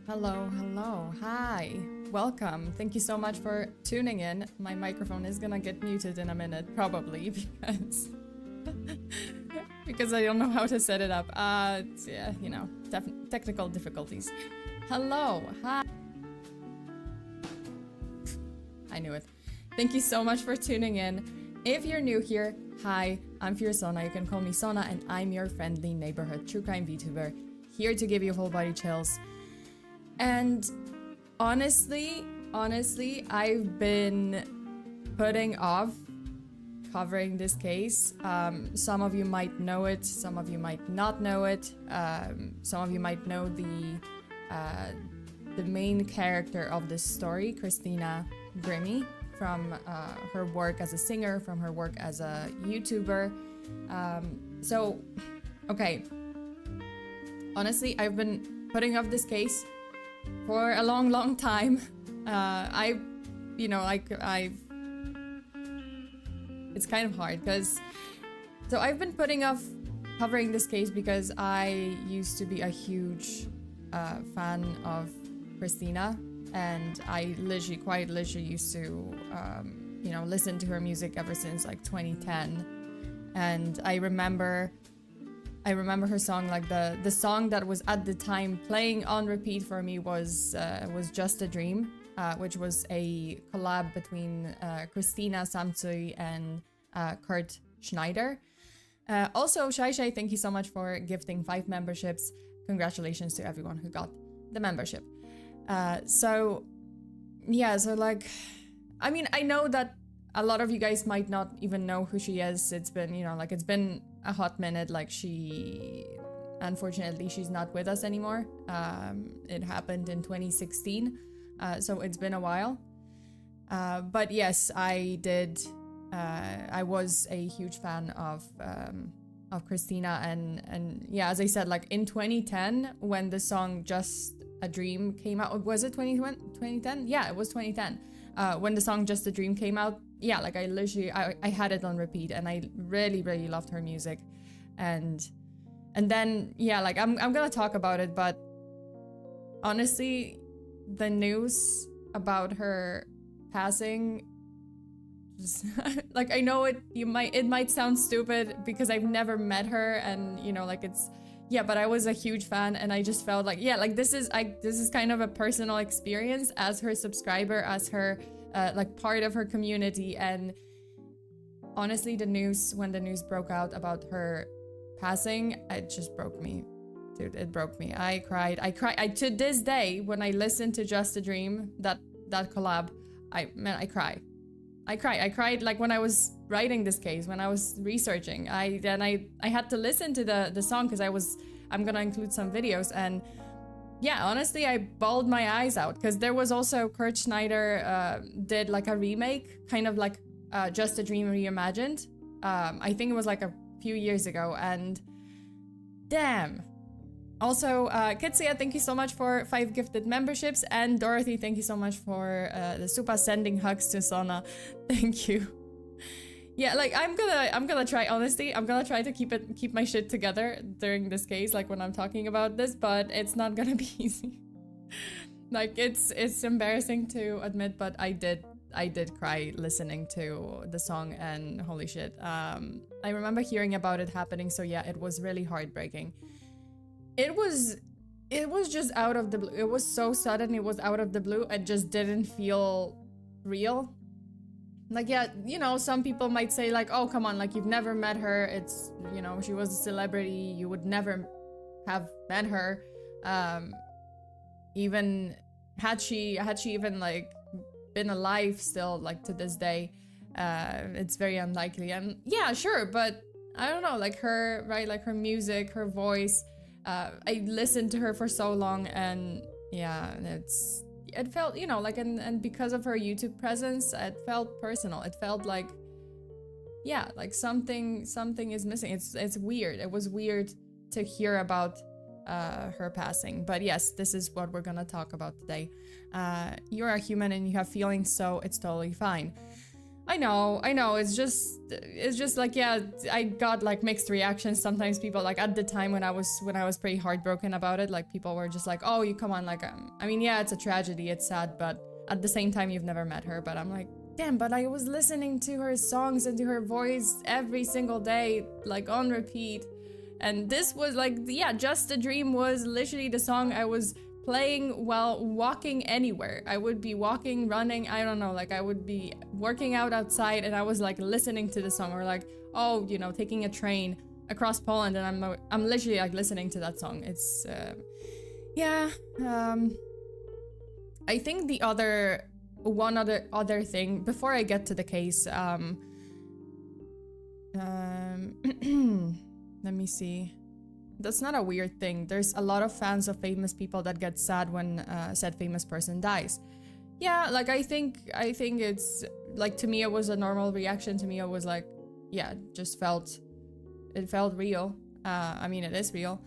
Hello, hello, hi, welcome. Thank you so much for tuning in. My microphone is gonna get muted in a minute, probably, because because I don't know how to set it up. Yeah, you know, technical difficulties. Hello, hi. I knew it. Thank you so much for tuning in. If you're new here, hi, I'm FEARSONA. You can call me Sona, and I'm your friendly neighborhood true crime VTuber, here to give you whole body chills. And honestly, I've been putting off covering this case. Some of you might know it, some of you might not know it. Some of you might know the main character of this story, Christina Grimmie, from her work as a singer, from her work as a YouTuber. Okay. Honestly, I've been putting off this case for a long time. It's kind of hard because, so I've been putting off covering this case because I used to be a huge fan of Christina, and I quite literally used to, listen to her music ever since like 2010. And I remember her song, like the song that was at the time playing on repeat for me was Just a Dream, which was a collab between Christina Samtsui and Kurt Schneider. Also, Shai, thank you so much for gifting 5 memberships. Congratulations to everyone who got the membership. So I know that a lot of you guys might not even know who she is. It's been, it's been a hot minute. Like, unfortunately, she's not with us anymore. It happened in 2016, so it's been a while. But yes, I did. I was a huge fan of Christina, and yeah, as I said, like in 2010, when the song "Just a Dream" came out, was it 2010? Yeah, it was 2010. When the song "Just a Dream" came out, yeah, like I had it on repeat, and I really loved her music. And then, yeah, like I'm gonna talk about it, but honestly, the news about her passing, just like, I know it might sound stupid because I've never met her, and but I was a huge fan, and I just felt like, yeah, like this is kind of a personal experience as her subscriber, as her part of her community. And honestly, when the news broke out about her passing, it just broke me, dude. It broke me. I cried. To this day, when I listen to Just a Dream, that collab, I cry. I cried like when I was writing this case, when I was researching. I had to listen to the song because I'm gonna include some videos, and yeah, honestly, I bawled my eyes out because there was also Kurt Schneider did like a remake, kind of like Just a Dream reimagined. I think it was like a few years ago, and damn. Also, Kitsia, thank you so much for 5 gifted memberships, and Dorothy, thank you so much for the super sending hugs to Sona. Thank you. Yeah, like I'm gonna try, honestly, I'm gonna try to keep my shit together during this case, like when I'm talking about this, but it's not gonna be easy. Like, it's embarrassing to admit, but I did cry listening to the song, and holy shit. I remember hearing about it happening, so yeah, it was really heartbreaking. It was just out of the blue. It was so sudden, it was out of the blue. It just didn't feel real. Like, yeah, some people might say like, oh, come on, like, you've never met her. It's, she was a celebrity. You would never have met her. Even had she even like been alive still, like to this day, it's very unlikely. And yeah, sure, but I don't know, like her, right? Like her music, her voice, I listened to her for so long, and yeah, it felt, like, and because of her YouTube presence, it felt personal. It felt like, yeah, like something is missing. It's weird. It was weird to hear about her passing. But yes, this is what we're gonna talk about today. You're a human and you have feelings, so it's totally fine. I know. It's just like, yeah, I got like mixed reactions. Sometimes people like at the time when I was pretty heartbroken about it, like people were just like, oh, you come on, like, I mean, yeah, it's a tragedy, it's sad, but at the same time, you've never met her. But I'm like, damn, but I was listening to her songs and to her voice every single day, like on repeat. And this was like, yeah, Just a Dream was literally the song I was playing while walking anywhere. I would be walking, running, I don't know, like I would be working out outside and I was like listening to the song, or like, oh, you know, taking a train across Poland and I'm literally like listening to that song. It's yeah. I think the one other thing before I get to the case, let me see. That's not a weird thing. There's a lot of fans of famous people that get sad when said famous person dies. Yeah, like I think it's like, to me it was a normal reaction. To me it was like, yeah, it felt real. I mean, it is real.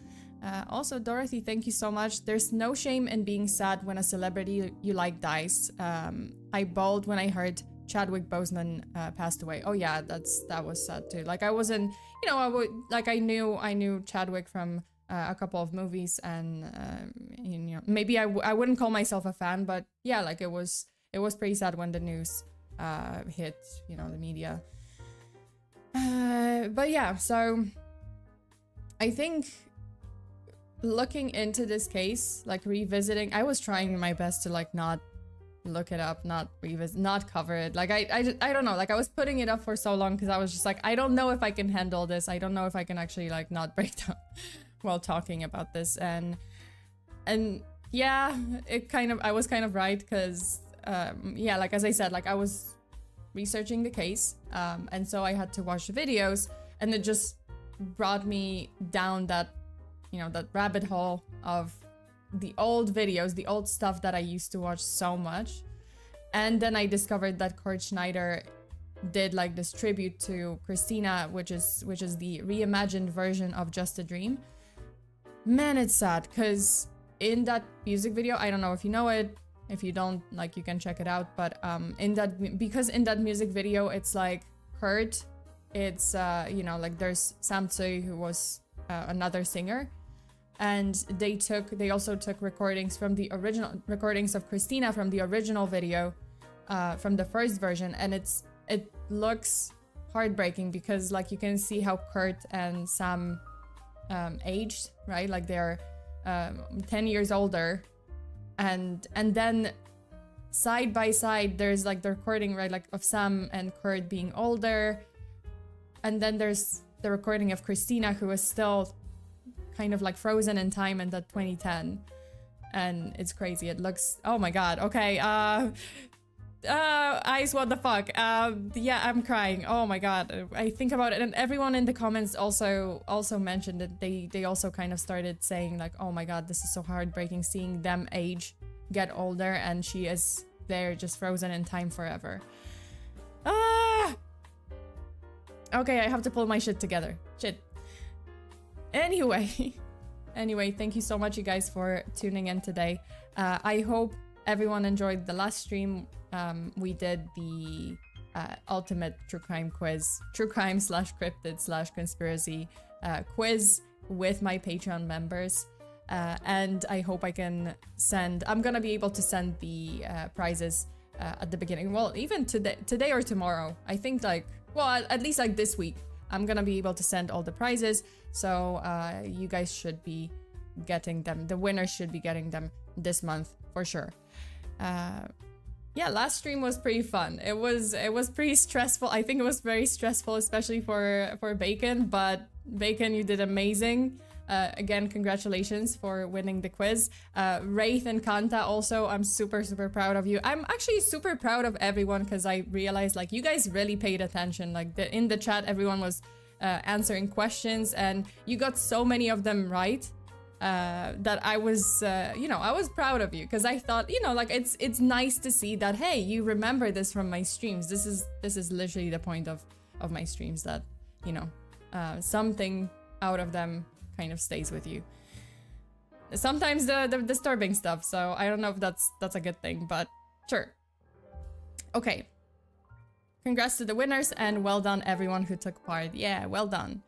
Also, Dorothy, thank you so much. There's no shame in being sad when a celebrity you like dies. I bawled when I heard Chadwick Boseman passed away. Oh yeah, that was sad too. Like I wasn't, you know, I knew Chadwick from a couple of movies, and you know, maybe I wouldn't call myself a fan, but yeah, like it was pretty sad when the news hit, you know, the media. But yeah, so I think looking into this case, like revisiting, I was trying my best to like not look it up, not revisit, not cover it. Like I don't know, like I was putting it up for so long because I was just like, I don't know if I can handle this. I don't know if I can actually like not break down while talking about this. And yeah, I was kind of right, because yeah, like as I said, like I was researching the case, and so I had to watch the videos, and it just brought me down that, you know, that rabbit hole of the old videos, the old stuff that I used to watch so much. And then I discovered that Kurt Schneider did like this tribute to Christina, which is the reimagined version of Just a Dream. Man, it's sad, because in that music video, I don't know if you know it, if you don't, like, you can check it out, but because in that music video, it's like Kurt, it's you know, like there's Sam Tsui, who was another singer, and they also took recordings from the original recordings of Christina from the original video, from the first version, and it looks heartbreaking, because like you can see how Kurt and Sam aged, right? Like they're 10 years older, and then side by side there's like the recording, right, like of Sam and Kurt being older, and then there's the recording of Christina, who is still kind of like frozen in time in that 2010, and it's crazy. It looks, oh my god, okay, Ice, what the fuck? Yeah, I'm crying. Oh my god, I think about it, and everyone in the comments also mentioned that they also kind of started saying like, oh my god, this is so heartbreaking seeing them age, get older, and she is there just frozen in time forever. Okay, I have to pull my shit together. Shit. Anyway, thank you so much, you guys, for tuning in today. I hope everyone enjoyed the last stream. We did the ultimate true crime quiz, true crime / cryptid / conspiracy quiz with my Patreon members, and I hope I can I'm gonna be able to send the prizes at the beginning. Well, even today or tomorrow. I think like, well, at least like this week, I'm gonna be able to send all the prizes. So you guys should be getting them. The winners should be getting them this month for sure. Yeah, last stream was pretty fun. It was pretty stressful. I think it was very stressful, especially for Bacon. But Bacon, you did amazing. Again, congratulations for winning the quiz. Wraith and Kanta also, I'm super proud of you. I'm actually super proud of everyone, because I realized like you guys really paid attention. Like in the chat, everyone was answering questions, and you got so many of them right. That I was, you know, I was proud of you, because I thought, you know, like it's nice to see that, hey, you remember this from my streams. This is literally the point of my streams, that, you know, something out of them kind of stays with you. Sometimes the disturbing stuff, so I don't know if that's a good thing, but sure. Okay. Congrats to the winners and well done everyone who took part. Yeah, well done.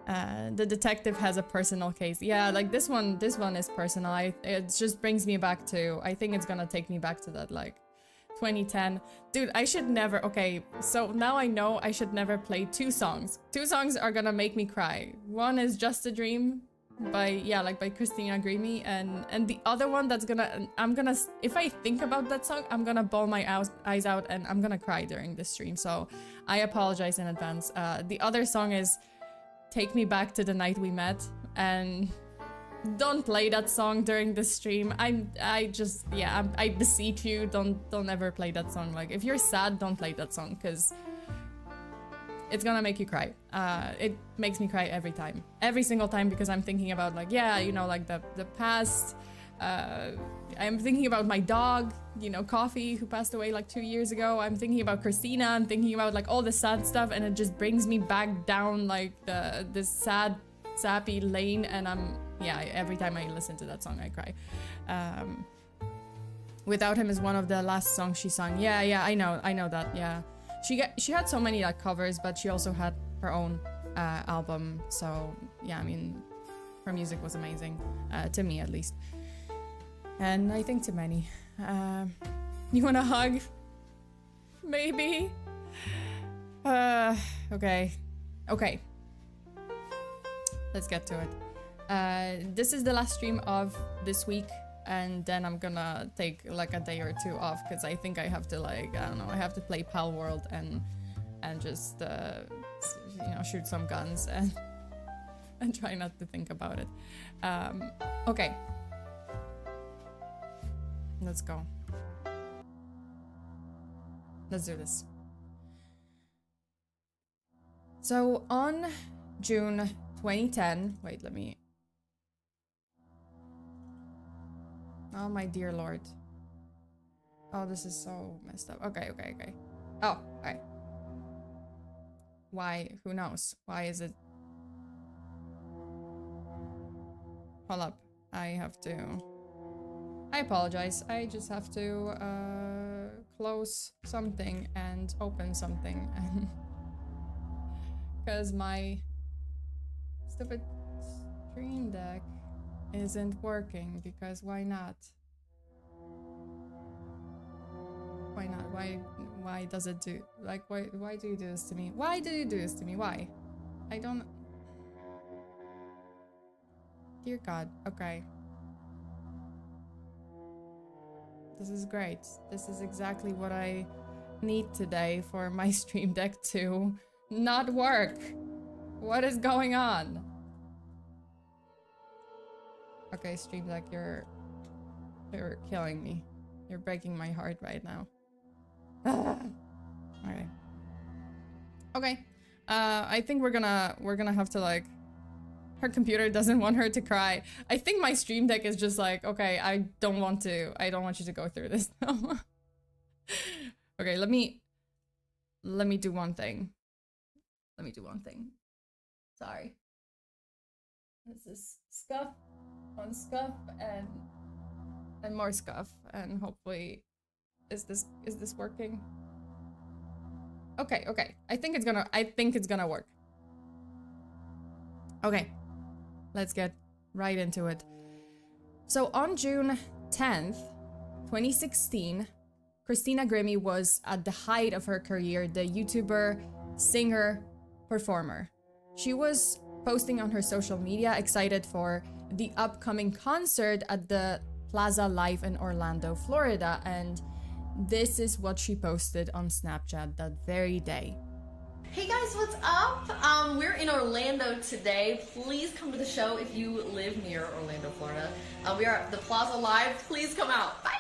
The detective has a personal case. Yeah, like this one is personal. It just brings me back to, I think it's gonna take me back to that like 2010. Dude, I should never, okay, so now I know I should never play two songs. Two songs are gonna make me cry. One is Just a Dream by Christina Grimmie, and the other one that's gonna, if I think about that song, I'm gonna bawl my eyes out and I'm gonna cry during this stream, so I apologize in advance. The other song is Take Me Back to the Night We Met, and don't play that song during the stream. I beseech you, don't ever play that song. Like, if you're sad, don't play that song, because it's gonna make you cry. It makes me cry every time. Every single time, because I'm thinking about, like, yeah, you know, like the past. I'm thinking about my dog, you know, Coffee, who passed away like 2 years ago. I'm thinking about Christina. I'm thinking about like all the sad stuff, and it just brings me back down like this sad, sappy lane. And every time I listen to that song, I cry. Without Him is one of the last songs she sung. Yeah, I know that. Yeah, she had so many like covers, but she also had her own album. So yeah, I mean, her music was amazing, to me at least. And I think to many. You want a hug? Maybe? Okay. Let's get to it. This is the last stream of this week, and then I'm gonna take like a day or two off, because I think I have to, like, I don't know, I have to play Pal World and just, you know, shoot some guns and try not to think about it. Okay. Let's go. Let's do this. So on June 2010, wait, let me... Oh my dear Lord. Oh, this is so messed up. Okay. Oh, okay. Why? Who knows? Why is it? Hold up. I apologize. I just have to close something and open something, because my stupid stream deck isn't working. Because why not? Why not? Why does it do, like, why do you do this to me? Why do you do this to me? Why? I don't... Dear God. Okay. This is great. This is exactly what I need today for my stream deck to not work. What is going on? Okay, stream deck, you're killing me. You're breaking my heart right now. Okay. I think we're gonna have to, like, her computer doesn't want her to cry. I think my stream deck is just like, okay, I don't want you to go through this now. Okay, let me do one thing. Sorry. This is scuff on scuff and more scuff, and hopefully is this working? Okay. I think it's gonna work. Okay. Let's get right into it. So on June 10th, 2016, Christina Grimmie was at the height of her career, the YouTuber, singer, performer. She was posting on her social media, excited for the upcoming concert at the Plaza Live in Orlando, Florida, and this is what she posted on Snapchat that very day. Hey guys, what's up? We're in Orlando today. Please come to the show if you live near Orlando, Florida. We are at the Plaza Live. Please come out. Bye!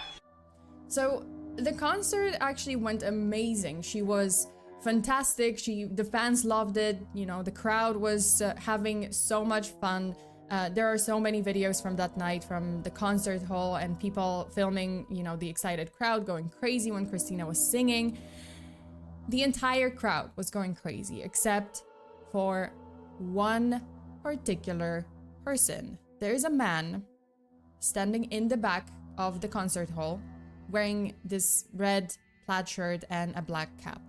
So the concert actually went amazing. She was fantastic. The fans loved it. You know, the crowd was having so much fun. There are so many videos from that night from the concert hall and people filming, you know, the excited crowd going crazy when Christina was singing. The entire crowd was going crazy, except for one particular person. There's a man standing in the back of the concert hall wearing this red plaid shirt and a black cap.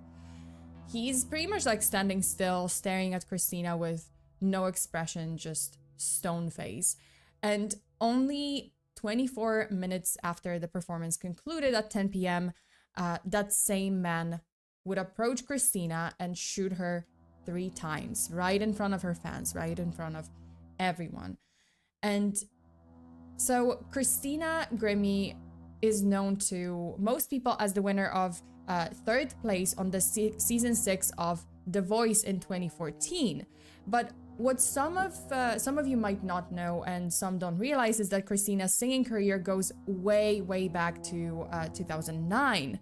he's pretty much like standing still, staring at Christina with no expression, just stone face. And only 24 minutes after the performance concluded at 10 p.m., that same man would approach Christina and shoot her 3 times, right in front of her fans, right in front of everyone. And so Christina Grimmie is known to most people as the winner of 3rd place on the season 6 of The Voice in 2014. But what some of you might not know and some don't realize is that Christina's singing career goes way, way back to 2009,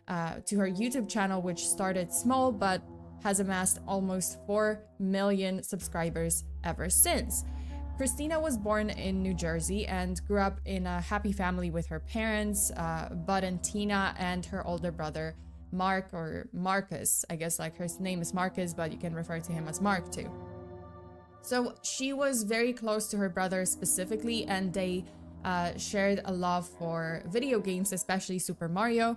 to her YouTube channel, which started small but has amassed almost 4 million subscribers ever since. Christina was born in New Jersey and grew up in a happy family with her parents, Bud and Tina, and her older brother, Mark, or Marcus. I guess like her name is Marcus, but you can refer to him as Mark too. So she was very close to her brother specifically, and they shared a love for video games, especially Super Mario,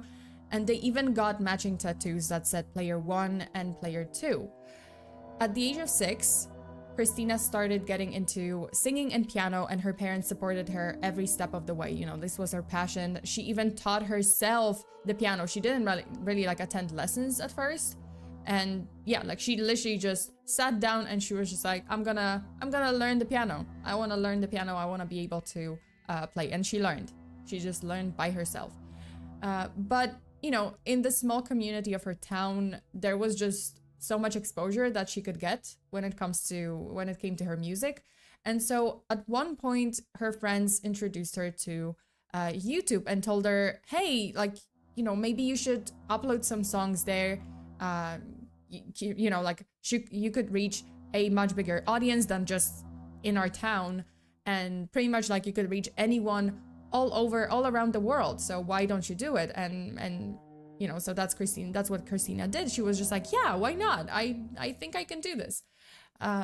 and they even got matching tattoos that said Player 1 and Player 2. At the age of 6, Christina started getting into singing and piano, and her parents supported her every step of the way. You know, this was her passion. She even taught herself the piano. She didn't really like attend lessons at first. And yeah, like she literally just sat down and she was just like, I'm gonna learn the piano. I want to learn the piano. I want to be able to play. And she learned. She just learned by herself. But, you know, in the small community of her town, there was just so much exposure that she could get when it came to her music. And so at one point, her friends introduced her to YouTube and told her, hey, like, you know, maybe you should upload some songs there. You know, like you could reach a much bigger audience than just in our town, and pretty much like you could reach anyone all around the world. So why don't you do it? And you know, so that's what Christina did. She was just like, yeah, why not? I think I can do this.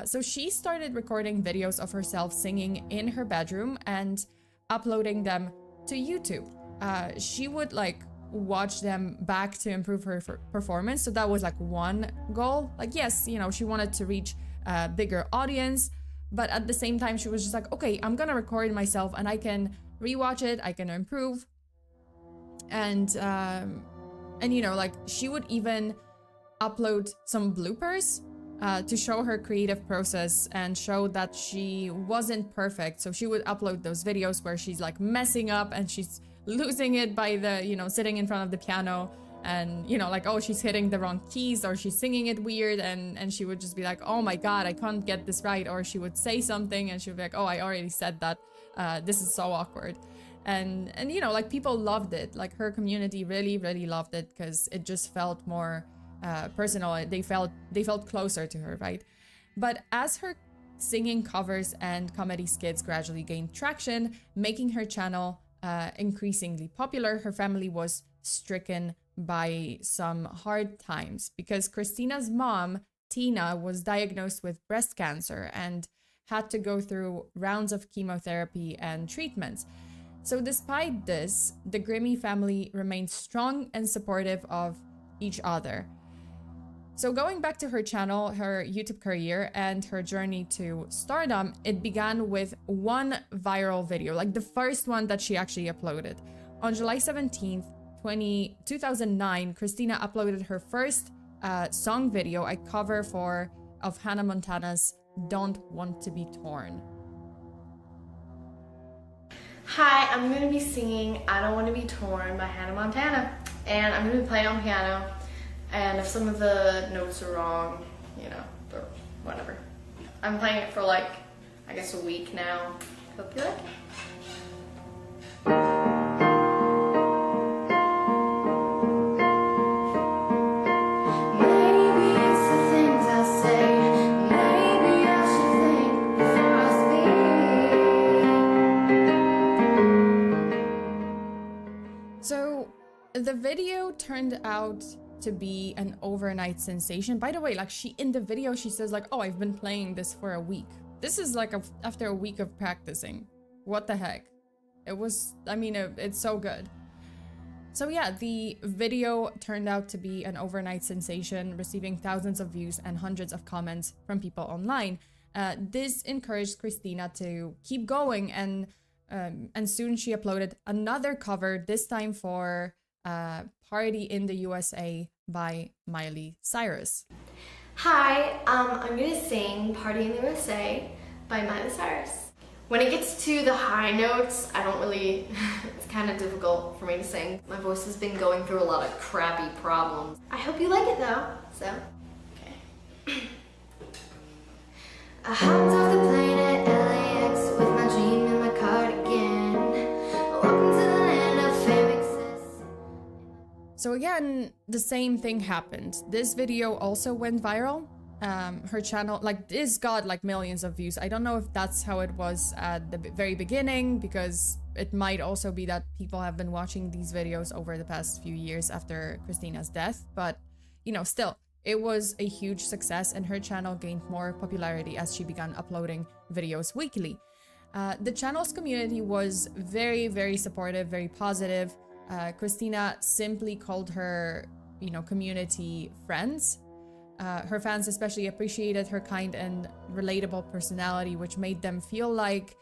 So she started recording videos of herself singing in her bedroom and uploading them to YouTube. She would like watch them back to improve her performance. So that was like one goal. Like, yes, you know, she wanted to reach a bigger audience, but at the same time, she was just like, okay, I'm gonna record myself and I can rewatch it, I can improve. And you know, like she would even upload some bloopers to show her creative process and show that she wasn't perfect. So she would upload those videos where she's like messing up and she's losing it by the, you know, sitting in front of the piano and, you know, like, oh, she's hitting the wrong keys or she's singing it weird. And she would just be like, oh my God, I can't get this right. Or she would say something and she would be like, oh, I already said that. This is so awkward. And you know, like people loved it. Like her community really, really loved it because it just felt more personal. They felt closer to her, right? But as her singing covers and comedy skits gradually gained traction, making her channel increasingly popular, her family was stricken by some hard times because Christina's mom, Tina, was diagnosed with breast cancer and had to go through rounds of chemotherapy and treatments. So despite this, the Grimmie family remained strong and supportive of each other. So going back to her channel, her YouTube career, and her journey to stardom, it began with one viral video, like the first one that she actually uploaded. On July 17th, 2009, Christina uploaded her first song video, a cover of Hannah Montana's Don't Want to Be Torn. Hi, I'm going to be singing I Don't Want to Be Torn by Hannah Montana, and I'm going to be playing on piano, and if some of the notes are wrong, you know, or whatever. I'm playing it for like, I guess a week now. Hope you like it. The video turned out to be an overnight sensation. By the way, like in the video, she says like, oh, I've been playing this for a week. This is like after a week of practicing. What the heck? It was, I mean, it's so good. So yeah, the video turned out to be an overnight sensation, receiving thousands of views and hundreds of comments from people online. This encouraged Christina to keep going, and soon she uploaded another cover, this time for Party in the USA by Miley Cyrus. Hi, I'm gonna sing Party in the USA by Miley Cyrus. When it gets to the high notes, I don't really, it's kind of difficult for me to sing. My voice has been going through a lot of crappy problems. I hope you like it though, so, okay. I hopped off the plane at LAX with my dream in my cardigan. Welcome to the land of fame. So again, the same thing happened. This video also went viral. Her channel, like, this got like millions of views. I don't know if that's how it was at the very beginning, because it might also be that people have been watching these videos over the past few years after Christina's death. But, you know, still, it was a huge success, and her channel gained more popularity as she began uploading videos weekly. The channel's community was very, very supportive, very positive. Christina simply called her, you know, community friends. Her fans especially appreciated her kind and relatable personality, which made them feel like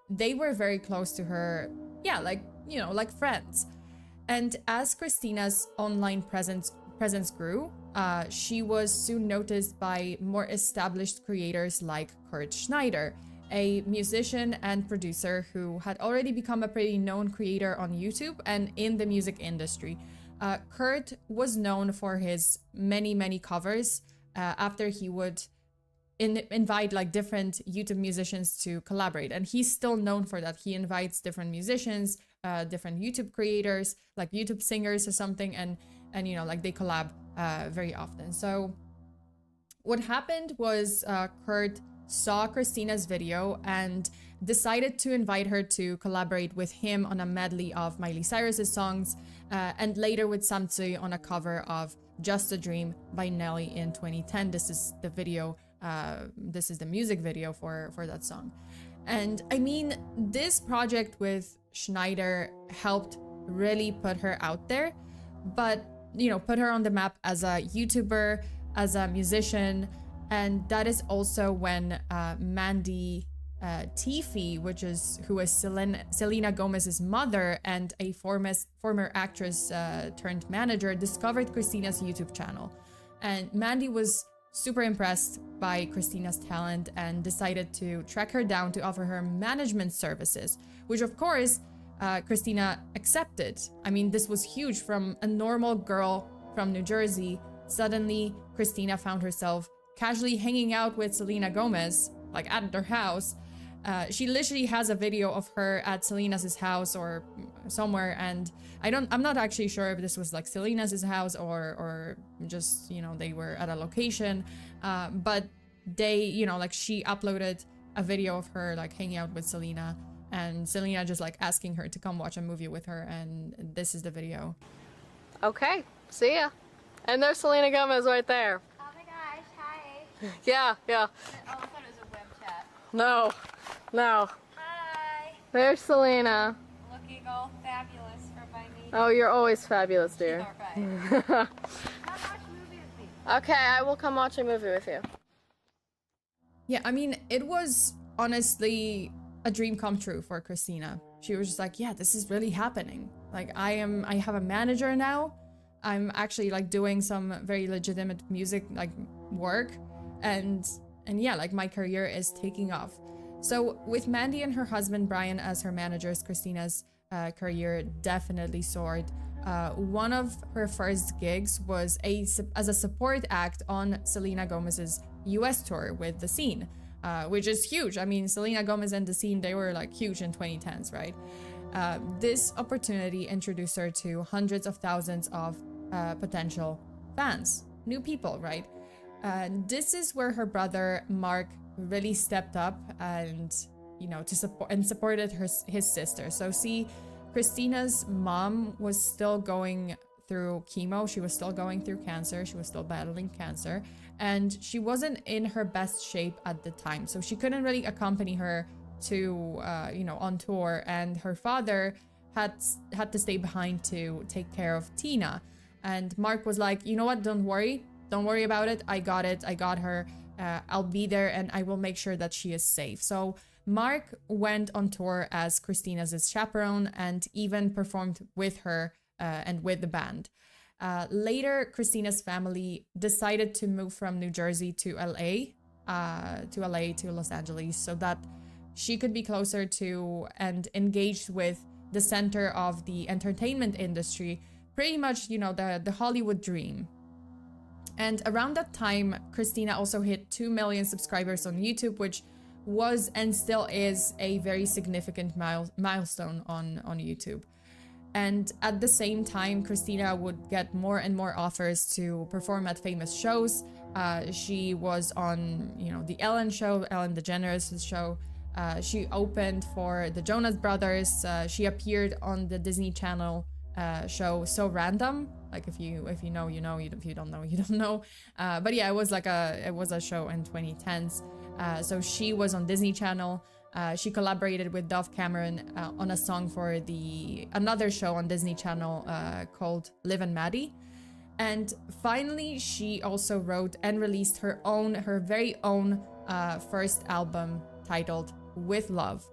they were very close to her. Yeah, like, you know, like friends. And as Christina's online presence grew, she was soon noticed by more established creators like Kurt Schneider, a musician and producer who had already become a pretty known creator on YouTube and in the music industry. Kurt was known for his many covers after he would invite like different YouTube musicians to collaborate, and he's still known for that. He invites different musicians, different YouTube creators, like YouTube singers or something, and you know, like they collab very often. So what happened was Kurt saw Christina's video and decided to invite her to collaborate with him on a medley of Miley Cyrus's songs, and later with Samtsui on a cover of Just a Dream by Nelly in 2010. This is the video, this is the music video for that song. And I mean, this project with Schneider helped really put her out there, but, you know, put her on the map as a YouTuber, as a musician. And that is also when Mandy Teefey, who is Selena Gomez's mother and a former actress turned manager, discovered Christina's YouTube channel. And Mandy was super impressed by Christina's talent and decided to track her down to offer her management services, which of course Christina accepted. I mean, this was huge. From a normal girl from New Jersey, suddenly Christina found herself casually hanging out with Selena Gomez, like at their house. She literally has a video of her at Selena's house or somewhere, and I'm not actually sure if this was like Selena's house or just, you know, they were at a location, but they, you know, like she uploaded a video of her like hanging out with Selena, and Selena just like asking her to come watch a movie with her, and this is the video. Okay, see ya. And there's Selena Gomez right there. Oh my gosh, hi. Yeah. Oh, I thought it was a web chat. No. Hi. There's Selena. Looking all fabulous for my meeting. Oh, you're always fabulous, dear. All right. Come watch a movie with me. Okay, I will come watch a movie with you. Yeah, I mean, it was honestly a dream come true for Christina. She was just like, yeah, this is really happening. Like, I have a manager now. I'm actually like doing some very legitimate music like work, and yeah, like my career is taking off. So with Mandy and her husband Brian as her managers, Christina's career definitely soared. One of her first gigs was as a support act on Selena Gomez's US tour with The Scene, which is huge. I mean, Selena Gomez and The Scene, they were like huge in 2010s, right? This opportunity introduced her to hundreds of thousands of potential fans, new people, right? This is where her brother Mark really stepped up and, you know, supported his sister. So see, Christina's mom was still going through chemo. She was still going through cancer. She was still battling cancer, and she wasn't in her best shape at the time. So she couldn't really accompany her to, you know, on tour. And her father had to stay behind to take care of Tina. And Mark was like, you know what, don't worry about it, I got her, I'll be there and I will make sure that she is safe. So Mark went on tour as Christina's chaperone and even performed with her and with the band. Later, Christina's family decided to move from New Jersey to LA, to Los Angeles, so that she could be closer to and engaged with the center of the entertainment industry, pretty much, you know, the Hollywood dream. And around that time, Christina also hit 2 million subscribers on YouTube, which was and still is a very significant milestone on YouTube. And at the same time, Christina would get more and more offers to perform at famous shows. She was on, you know, the Ellen show, Ellen DeGeneres' show. She opened for the Jonas Brothers. She appeared on the Disney Channel show So Random. Like if you know, you know. If you don't know, you don't know. But yeah, it was a show in 2010s. So she was on Disney Channel. She collaborated with Dove Cameron on a song for another show on Disney Channel called Liv and Maddie. And finally, she also wrote and released her very own first album titled With Love,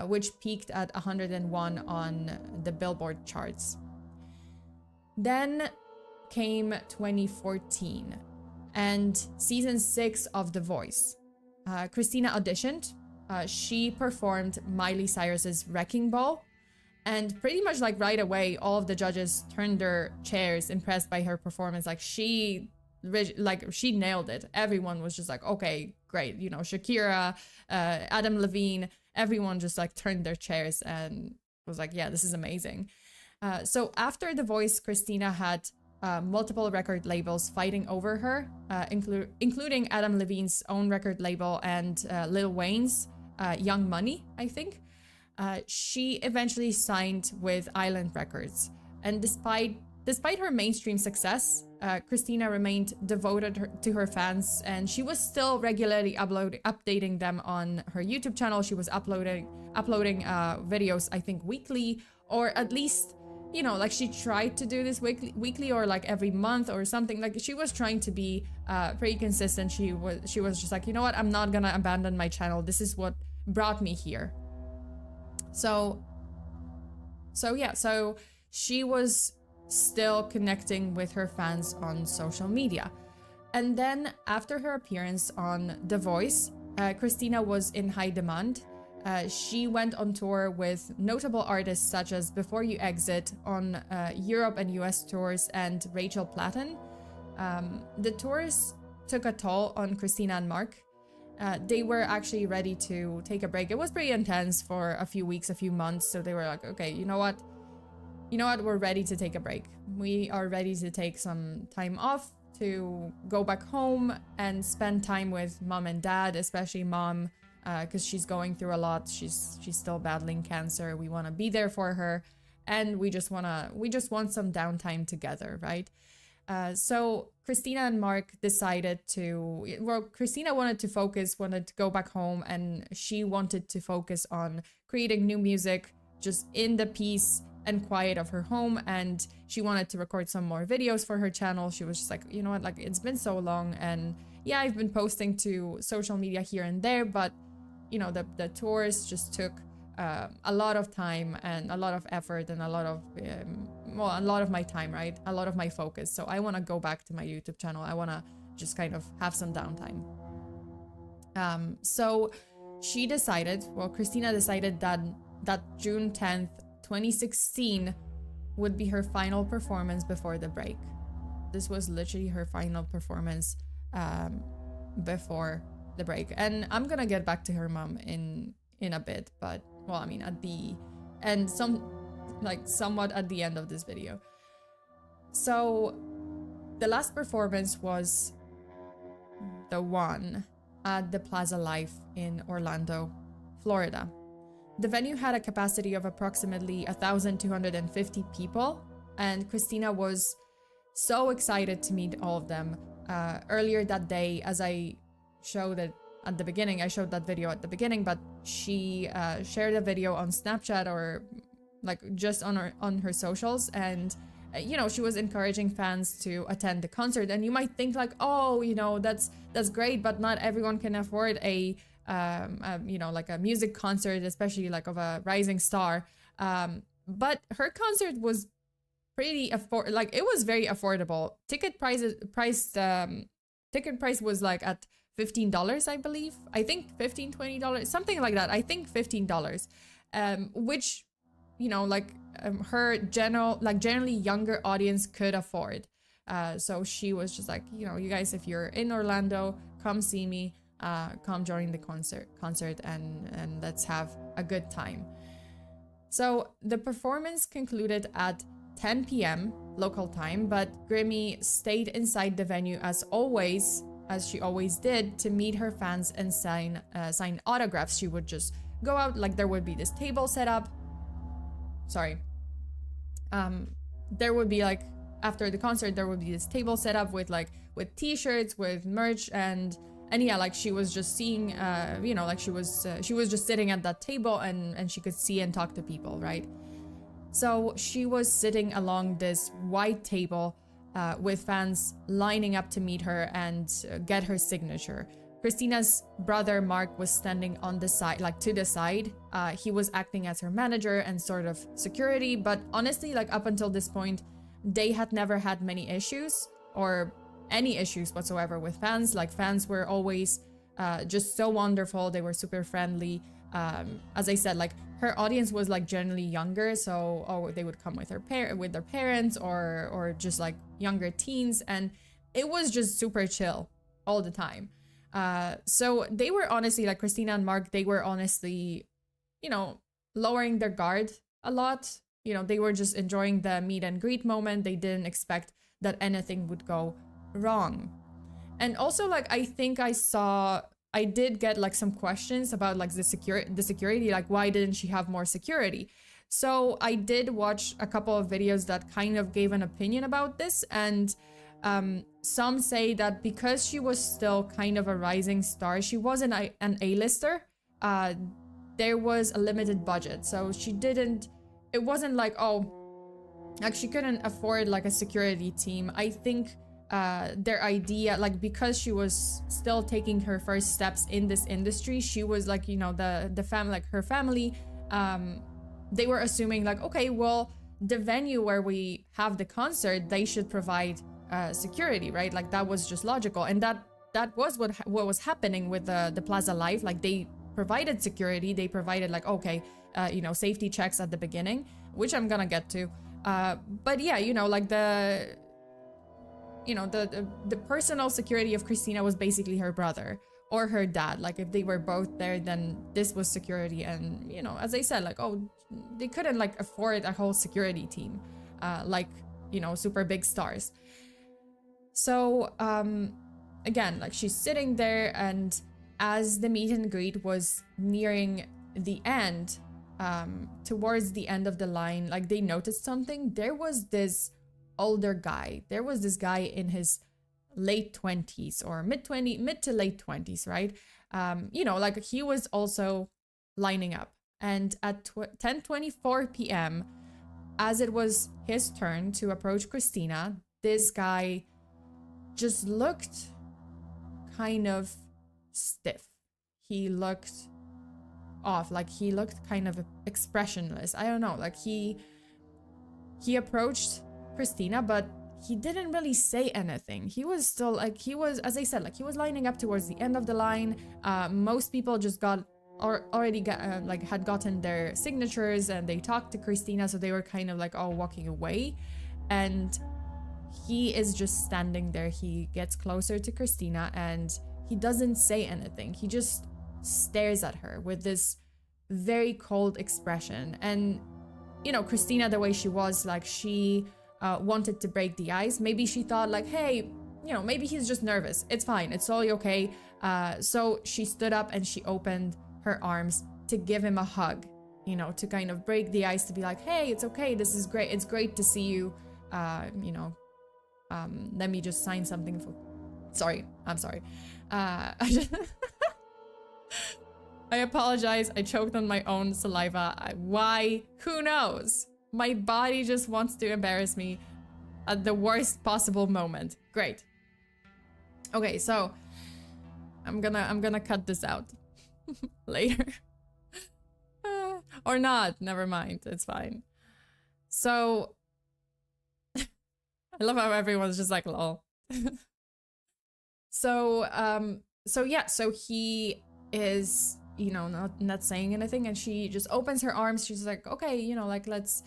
which peaked at 101 on the Billboard charts. Then came 2014 and season 6 of The Voice. Christina auditioned. She performed Miley Cyrus's Wrecking Ball, and pretty much like right away, all of the judges turned their chairs, impressed by her performance. Like she nailed it. Everyone was just like, okay, great. You know, Shakira, Adam Levine, everyone just like turned their chairs and was like, yeah, this is amazing. So after The Voice, Christina had multiple record labels fighting over her, including Adam Levine's own record label and Lil Wayne's Young Money, I think. She eventually signed with Island Records, and despite her mainstream success, Christina remained devoted to her fans, and she was still regularly updating them on her YouTube channel. She was uploading videos, I think weekly, or at least, you know, like she tried to do this weekly or like every month or something. Like she was trying to be pretty consistent. She was just like, you know what, I'm not gonna abandon my channel. This is what brought me here. So she was still connecting with her fans on social media. And then after her appearance on The Voice, Christina was in high demand. She went on tour with notable artists such as Before You Exit on Europe and US tours and Rachel Platten. The tours took a toll on Christina and Mark. They were actually ready to take a break. It was pretty intense for a few weeks, a few months. So they were like, okay, you know what, we're ready to take a break. We are ready to take some time off to go back home and spend time with mom and dad, especially mom, because she's going through a lot. She's still battling cancer. We want to be there for her, and we just want some downtime together, right? So Christina and Mark decided Christina wanted to go back home, and she wanted to focus on creating new music just in the peace and quiet of her home, and she wanted to record some more videos for her channel. She was just like, you know what, like it's been so long, and yeah, I've been posting to social media here and there, but you know, the tours just took a lot of time and a lot of effort and a lot of my time, right? A lot of my focus. So I want to go back to my YouTube channel. I want to just kind of have some downtime. So Christina decided that June 10th, 2016 would be her final performance before the break. This was literally her final performance before the break. And I'm gonna get back to her mom in a bit, but well, I mean at the end, somewhat at the end of this video. So the last performance was the one at the Plaza Life in Orlando, Florida. The venue had a capacity of approximately 1,250 people, and Christina was so excited to meet all of them. Earlier that day, as I showed it at the beginning, I showed that video at the beginning, but she shared a video on Snapchat or like just on her socials, and you know, she was encouraging fans to attend the concert. And you might think like, oh, you know, that's great, but not everyone can afford a you know, like a music concert, especially like of a rising star. But her concert was pretty it was very affordable. Ticket price was like at $15, I believe. I think $15-$20, something like that. I think $15, which, you know, like her generally younger audience could afford. So she was just like, you know, you guys, if you're in Orlando, come see me, come join the concert and let's have a good time. So the performance concluded at 10 p.m. local time, but Grimmie stayed inside the venue as she always did, to meet her fans and sign autographs. She would just go out, like there would be this table set up. Sorry. There would be like, after the concert, there would be this table set up with t-shirts, with merch, and yeah, like she was just seeing, you know, like she was just sitting at that table and she could see and talk to people, right? So she was sitting along this white table with fans lining up to meet her and get her signature. Christina's brother Mark was standing on the side, like to the side. He was acting as her manager and sort of security, but honestly, like up until this point, they had never had many issues or any issues whatsoever with fans. Like fans were always just so wonderful. They were super friendly. As I said, like her audience was like generally younger, so they would come with their parents or just like younger teens, and it was just super chill all the time. So they were honestly, like Christina and Mark, they were honestly, you know, lowering their guard a lot. You know, they were just enjoying the meet and greet moment. They didn't expect that anything would go wrong. And also, like, I think I did get like some questions about like the security, like why didn't she have more security? So I did watch a couple of videos that kind of gave an opinion about this, and some say that because she was still kind of a rising star, she wasn't an A-lister, there was a limited budget, so it wasn't like, oh, like she couldn't afford like a security team. I think their idea, like because she was still taking her first steps in this industry, she was like, you know, the family, like her family, they were assuming like, okay, well, the venue where we have the concert, they should provide security, right? Like that was just logical, and that was what was happening with the Plaza Live. Like they provided security, they provided like, okay, you know, safety checks at the beginning, which I'm gonna get to, but yeah, you know, like the personal security of Christina was basically her brother or her dad. Like if they were both there, then this was security. And, you know, as I said, like, oh, they couldn't like afford a whole security team, like, you know, super big stars. So, again, like she's sitting there, and as the meet and greet was nearing the end, towards the end of the line, like they noticed something. There was this older guy. There was this guy in his late 20s or mid to late 20s, right? You know, like he was also lining up. And at 10:24 p.m., as it was his turn to approach Christina, this guy just looked kind of stiff. He looked off, like he looked kind of expressionless. I don't know, like he approached Christina, but he didn't really say anything. He was still like, as I said, like he was lining up towards the end of the line. Most people just had gotten their signatures, and they talked to Christina, so they were kind of like all walking away, and he is just standing there. He gets closer to Christina and he doesn't say anything. He just stares at her with this very cold expression. And you know, Christina, the way she was, like she wanted to break the ice. Maybe she thought like, hey, you know, maybe he's just nervous. It's fine. It's all okay. So she stood up and she opened her arms to give him a hug, you know, to kind of break the ice, to be like, hey, it's okay. This is great. It's great to see you. You know, let me just sign something for... Sorry. I'm sorry. I apologize. I choked on my own saliva. Why? Who knows? My body just wants to embarrass me at the worst possible moment. Great. Okay, so I'm gonna cut this out later. Or not. Never mind. It's fine. So I love how everyone's just like lol. So yeah, so he is, you know, not saying anything, and she just opens her arms. She's like, okay, you know, like let's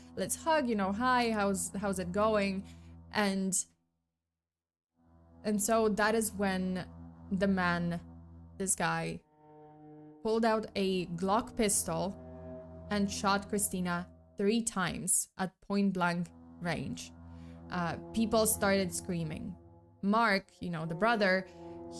hug, you know, hi, how's it going? And so that is when the man, this guy, pulled out a Glock pistol and shot Christina 3 times at point blank range. People started screaming. Mark, you know, the brother,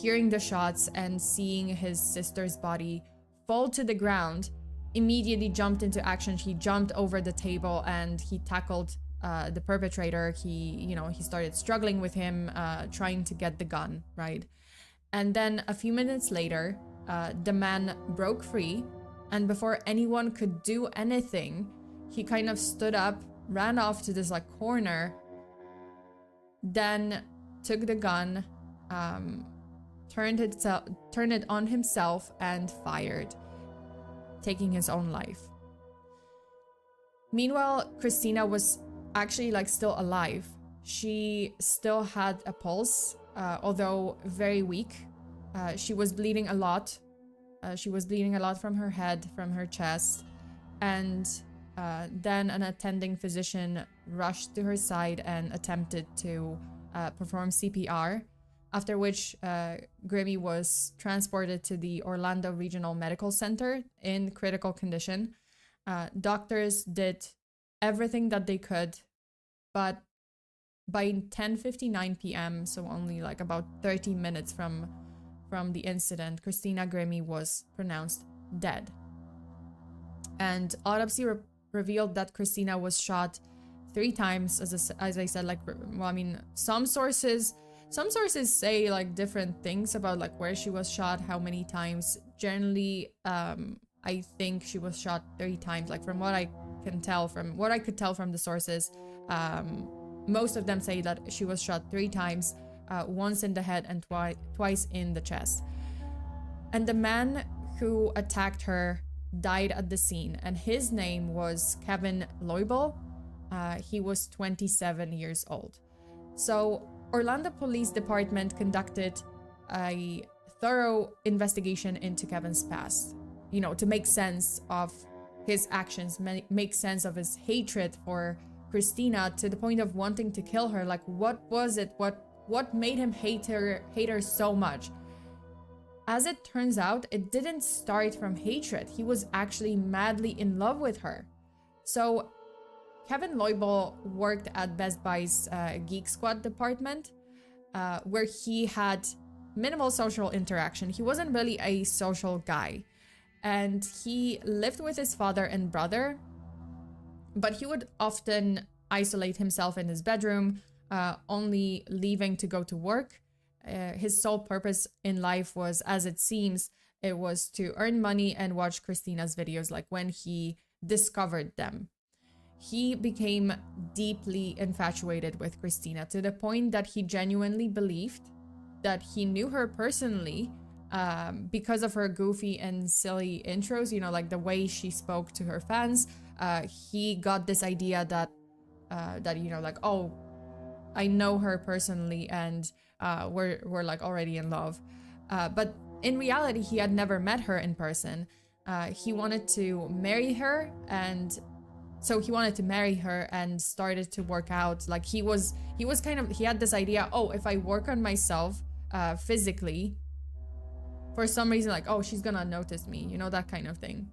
hearing the shots and seeing his sister's body fall to the ground, immediately jumped into action. He jumped over the table and he tackled the perpetrator. He started struggling with him, trying to get the gun, right? And then a few minutes later, the man broke free, and before anyone could do anything, he kind of stood up, ran off to this like corner, then took the gun, turned it on himself and fired, taking his own life. Meanwhile, Christina was actually like still alive. She still had a pulse, although very weak. She was bleeding a lot. She was bleeding a lot from her head, from her chest, and then an attending physician rushed to her side and attempted to perform CPR, after which Grimmie was transported to the Orlando Regional Medical Center in critical condition. Doctors did everything that they could, but by 10:59 p.m., so only like about 30 minutes from the incident, Christina Grimmie was pronounced dead. And autopsy revealed that Christina was shot 3 times, as I said, like, well, I mean, some sources say like different things about like where she was shot, how many times. Generally, I think she was shot 3 times, like from what I could tell from the sources. Most of them say that she was shot 3 times, once in the head and twice in the chest. And the man who attacked her died at the scene, and his name was Kevin Loibel. He was 27 years old. So Orlando Police Department conducted a thorough investigation into Kevin's past, you know, to make sense of his actions, make sense of his hatred for Christina to the point of wanting to kill her. Like, what was it? What made him hate her so much? As it turns out, it didn't start from hatred. He was actually madly in love with her. So Kevin Loibel worked at Best Buy's Geek Squad department, where he had minimal social interaction. He wasn't really a social guy, and he lived with his father and brother, but he would often isolate himself in his bedroom, only leaving to go to work. His sole purpose in life was, as it seems, it was to earn money and watch Christina's videos, like when he discovered them. He became deeply infatuated with Christina to the point that he genuinely believed that he knew her personally, because of her goofy and silly intros, you know, like the way she spoke to her fans. He got this idea that you know, like, oh, I know her personally, and we're like already in love. But in reality, he had never met her in person. He wanted to marry her, and so he wanted to marry her and started to work out. Like he had this idea, oh, if I work on myself physically, for some reason, like, oh, she's gonna notice me, you know, that kind of thing.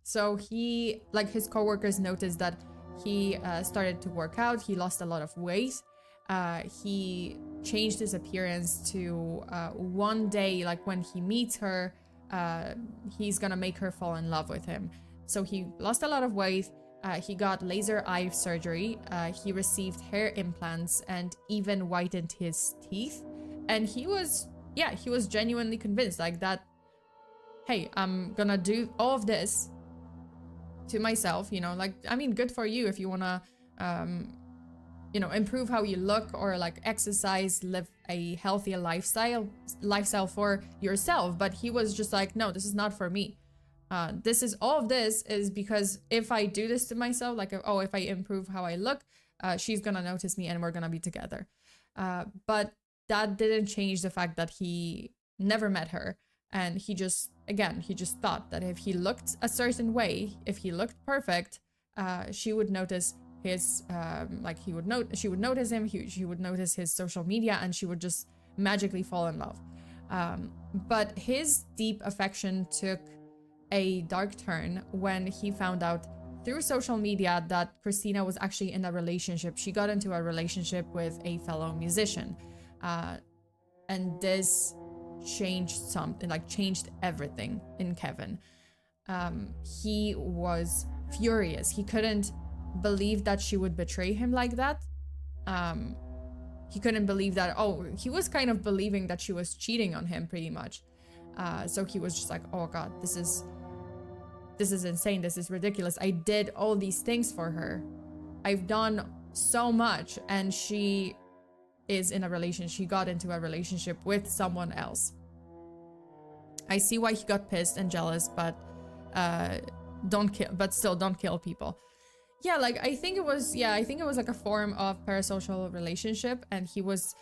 So he, like, his coworkers noticed that he started to work out. He lost a lot of weight. He changed his appearance to one day, like when he meets her, he's gonna make her fall in love with him. So he lost a lot of weight. He got laser eye surgery. He received hair implants and even whitened his teeth. And he was genuinely convinced, like, that hey, I'm gonna do all of this to myself, you know, like, I mean, good for you if you wanna, you know, improve how you look or like exercise, live a healthier lifestyle for yourself. But he was just like, no, this is not for me. This is all of this is because if I do this to myself, like, oh, if I improve how I look, she's gonna notice me and we're gonna be together. But that didn't change the fact that he never met her. And he just, again, he just thought that if he looked a certain way, if he looked perfect, she would notice his, like she would notice him, she would notice his social media, and she would just magically fall in love. But his deep affection took a dark turn when he found out through social media that Christina was actually in a relationship. She got into a relationship with a fellow musician. And this changed something, like changed everything in Kevin. He was furious. He couldn't believe that she would betray him like that. He couldn't believe that, oh, he was kind of believing that she was cheating on him pretty much. So he was just like, oh God, this is insane. This is ridiculous. I did all these things for her. I've done so much, and she is in a relationship. She got into a relationship with someone else. I see why he got pissed and jealous, but still don't kill people. Yeah, like I think it was like a form of parasocial relationship, and he was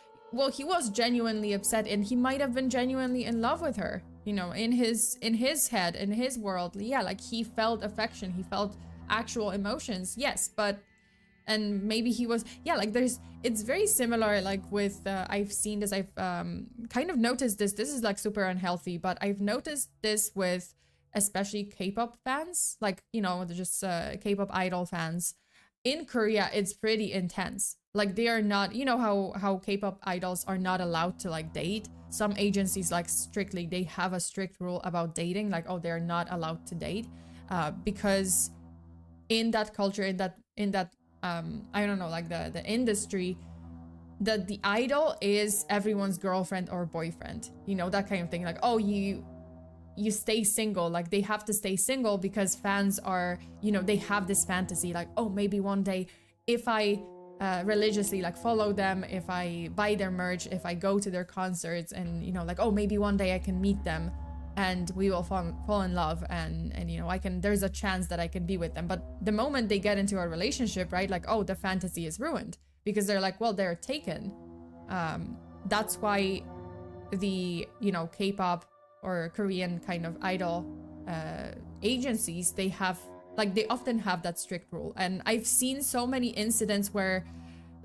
genuinely upset, and he might have been genuinely in love with her, you know, in his head, in his world. Yeah, like he felt affection, he felt actual emotions, yes, but and maybe he was, yeah, like it's very similar, like with I've seen this, I've kind of noticed this is like super unhealthy, but I've noticed this with especially K-pop fans, like, you know, just K-pop idol fans in Korea. It's pretty intense. Like they are not, you know how K-pop idols are not allowed to like date. Some agencies like strictly, they have a strict rule about dating, like, oh, they're not allowed to date, because in that culture, in that I don't know, like the industry, the idol is everyone's girlfriend or boyfriend, you know, that kind of thing. Like, oh, you stay single, like they have to stay single because fans are, you know, they have this fantasy, like, oh, maybe one day if I religiously like follow them, if I buy their merch, if I go to their concerts, and, you know, like, oh, maybe one day I can meet them and we will fall in love, and you know, there's a chance that I can be with them. But the moment they get into a relationship, right, like, oh, the fantasy is ruined, because they're like, well, they're taken. That's why the, you know, K-pop or Korean kind of idol agencies, they often have that strict rule. And I've seen so many incidents where,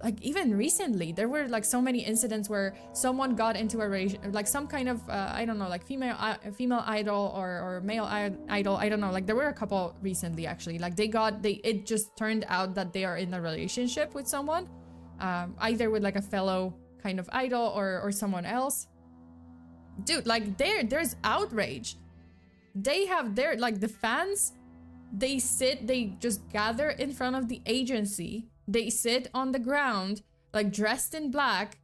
like, even recently, there were like so many incidents where someone got into a like some kind of I don't know, like female idol or male idol, I don't know, like there were a couple recently actually, like it just turned out that they are in a relationship with someone, either with like a fellow kind of idol or someone else. Dude, like there's outrage. They have their, like, the fans, they just gather in front of the agency. They sit on the ground, like dressed in black,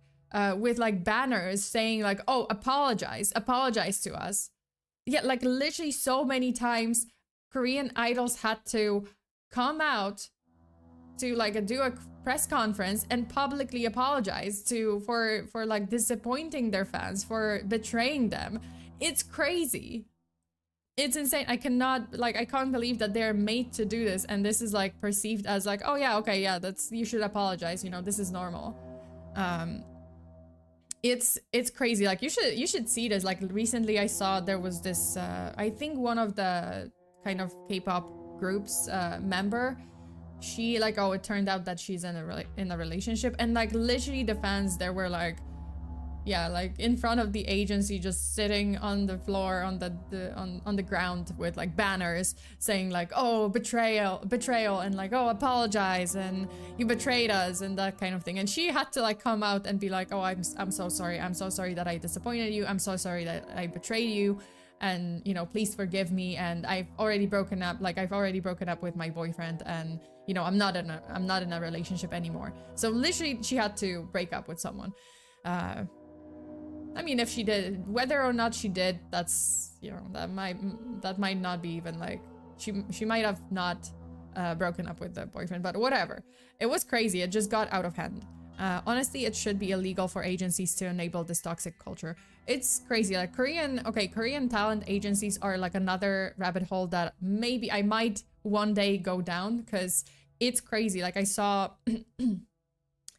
with like banners saying like, oh, apologize to us. Yeah, like literally so many times Korean idols had to come out to like do a press conference and publicly apologize for like disappointing their fans, for betraying them. It's crazy. It's insane. I can't believe that they're made to do this, and this is like perceived as like, oh yeah, okay, yeah, you should apologize, you know, this is normal. It's crazy. Like you should see this. Like recently I saw there was this I think one of the kind of K-pop groups member, she like, oh, it turned out that she's in a relationship, and like literally the fans there were like, yeah, like in front of the agency, just sitting on the floor on the ground with like banners saying like, oh, betrayal, and like, oh, apologize, and you betrayed us, and that kind of thing. And she had to like come out and be like, oh, I'm so sorry that I disappointed you, I'm so sorry that I betrayed you, and, you know, please forgive me, and I've already broken up with my boyfriend, and, you know, I'm not in a relationship anymore. So literally she had to break up with someone. I mean, if she did, whether or not she did, that's, you know, that might not be even like, she might have not broken up with the boyfriend, but whatever. It was crazy. It just got out of hand. Honestly, it should be illegal for agencies to enable this toxic culture. It's crazy. Like Korean talent agencies are like another rabbit hole that maybe I might one day go down, because it's crazy. Like I saw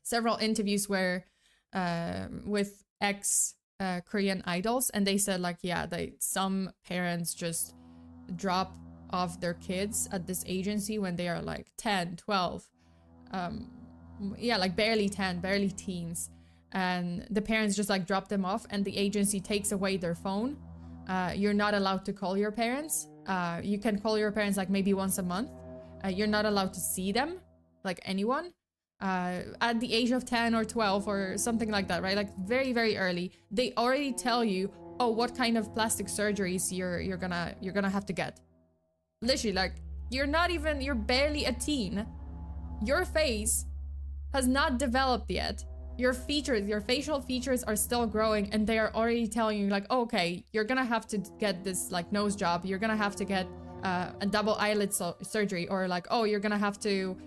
several interviews where with ex Korean idols, and they said like, yeah, some parents just drop off their kids at this agency when they are like 10, 12, yeah, like barely 10, barely teens, and the parents just like drop them off, and the agency takes away their phone. You're not allowed to call your parents. You can call your parents like maybe once a month. You're not allowed to see them, like anyone, at the age of 10 or 12 or something like that, right? Like very, very early. They already tell you, oh, what kind of plastic surgeries you're gonna have to get. Literally, like, you're barely a teen. Your face has not developed yet. Your features, your facial features are still growing, and they are already telling you like, oh, okay, you're gonna have to get this like nose job. You're gonna have to get a double eyelid surgery, or like, oh, you're gonna have to,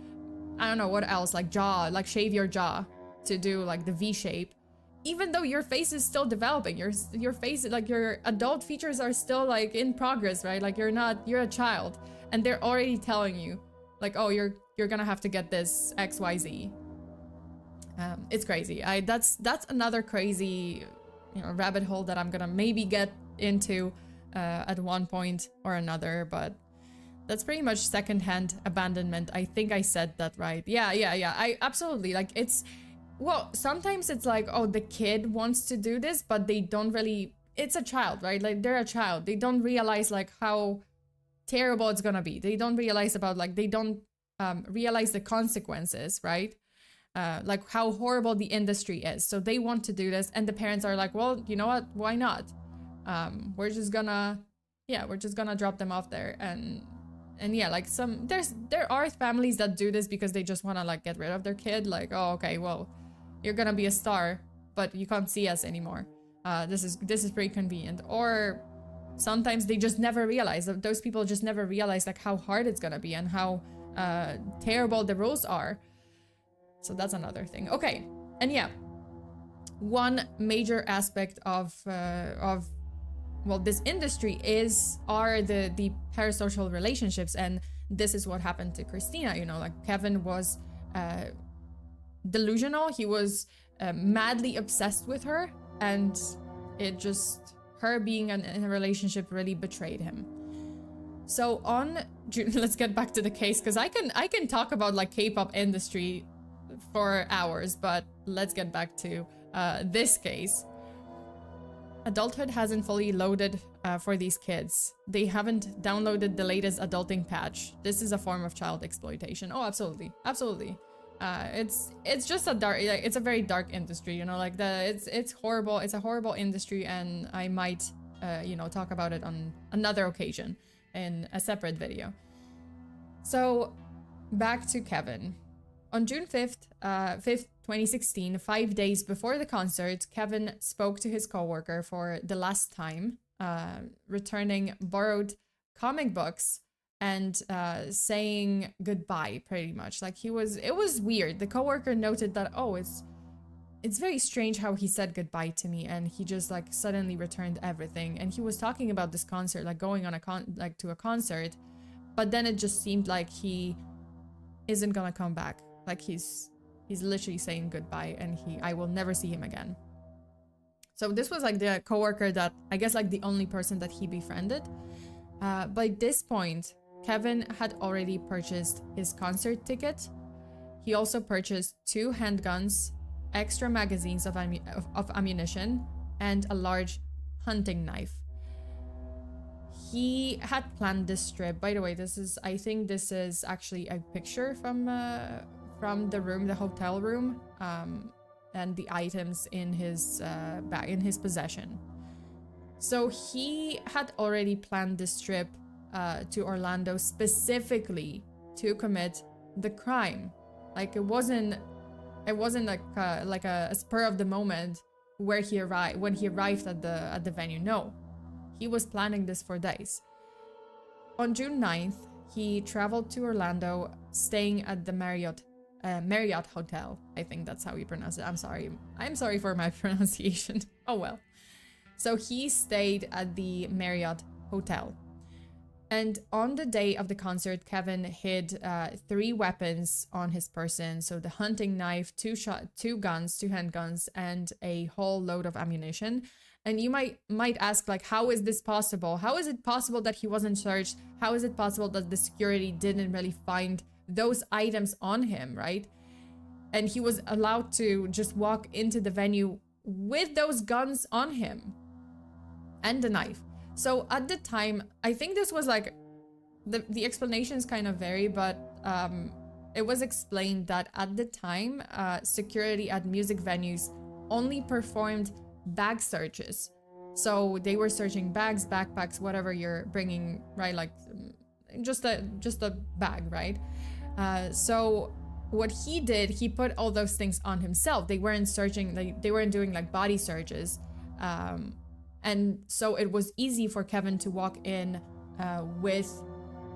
I don't know what else, like jaw, like shave your jaw to do like the V shape. Even though your face is still developing, your face, like your adult features are still like in progress, right? Like you're a child, and they're already telling you like, oh, you're gonna have to get this XYZ. It's crazy. That's another crazy, you know, rabbit hole that I'm gonna maybe get into at one point or another, but that's pretty much secondhand abandonment. I think I said that right. Yeah. I absolutely, like, it's, well, sometimes it's like, oh, the kid wants to do this, but they don't really, it's a child, right? Like, they're a child. They don't realize like how terrible it's gonna be. They don't realize about like, they don't realize the consequences, right? Like how horrible the industry is. So they want to do this, and the parents are like, well, you know what? Why not? We're just gonna drop them off there. And yeah, like there are families that do this because they just want to like get rid of their kid. Like, oh, okay, well, you're gonna be a star, but you can't see us anymore. This is pretty convenient. Or sometimes they just never realize, those people just never realize like how hard it's gonna be and how terrible the rules are. So that's another thing. Okay, and yeah, one major aspect of well, this industry are the parasocial relationships, and this is what happened to Christina. You know, like Kevin was delusional. He was madly obsessed with her, and it just, her being in a relationship really betrayed him. So on June, let's get back to the case, because I can talk about like K-pop industry for hours, but let's get back to this case. Adulthood hasn't fully loaded for these kids. They haven't downloaded the latest adulting patch. This is a form of child exploitation. Oh, absolutely, absolutely. It's just a dark, like, it's a very dark industry, you know, like it's horrible. It's a horrible industry, and I might you know, talk about it on another occasion in a separate video. So back to Kevin. On June 5th, 2016, 5 days before the concert, Kevin spoke to his coworker for the last time, returning borrowed comic books and saying goodbye, pretty much. Like, it was weird. The coworker noted that, oh, it's very strange how he said goodbye to me, and he just like suddenly returned everything. And he was talking about this concert, like going on to a concert, but then it just seemed like he isn't gonna come back. Like he's literally saying goodbye, and I will never see him again. So this was like the coworker that, I guess, like the only person that he befriended. By this point, Kevin had already purchased his concert ticket. He also purchased 2 handguns, extra magazines of ammunition, and a large hunting knife. He had planned this trip. By the way, I think this is actually a picture from the room, the hotel room, and the items in his bag, in his possession. So he had already planned this trip to Orlando specifically to commit the crime. Like, it wasn't like a spur of the moment where he arrived when he arrived at the venue. No, he was planning this for days. On June 9th, he traveled to Orlando, staying at the Marriott Hotel. I think that's how you pronounce it. I'm sorry for my pronunciation. Oh well. So he stayed at the Marriott Hotel. And on the day of the concert, Kevin hid 3 weapons on his person. So the hunting knife, 2 handguns, and a whole load of ammunition. And you might ask, like, how is this possible? How is it possible that he wasn't searched? How is it possible that the security didn't really find those items on him, right? And he was allowed to just walk into the venue with those guns on him and the knife. So at the time, I think this was like, the explanations kind of vary, but it was explained that at the time, security at music venues only performed bag searches. So they were searching bags, backpacks, whatever you're bringing, right? Like just a bag, right? So what he did, he put all those things on himself. They weren't searching, they weren't doing like body searches. And so it was easy for Kevin to walk in with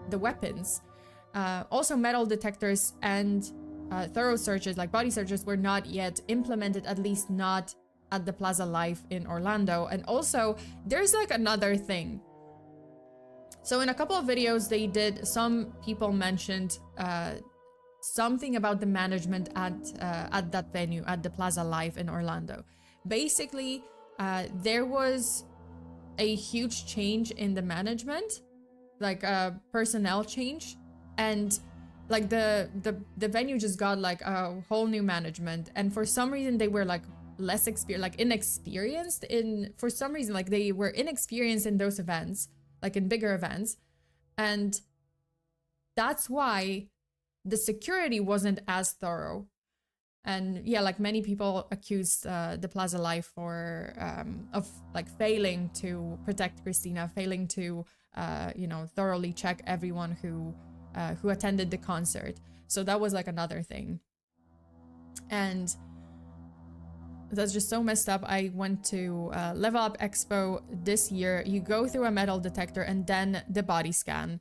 the weapons. Also, metal detectors and thorough searches, like body searches, were not yet implemented, at least not at the Plaza Life in Orlando. And also, there's like another thing. So in a couple of videos some people mentioned something about the management at that venue, at the Plaza Life in Orlando. Basically, there was a huge change in the management, like a personnel change, and like the venue just got like a whole new management, and for some reason they were like less inexperienced for some reason, like they were inexperienced in those events, like in bigger events, and that's why the security wasn't as thorough. And yeah, like many people accused the Plaza Life of like failing to protect Christina, failing to thoroughly check everyone who attended the concert. So that was like another thing, and that's just so messed up. I went to Level Up Expo this year. You go through a metal detector and then the body scan.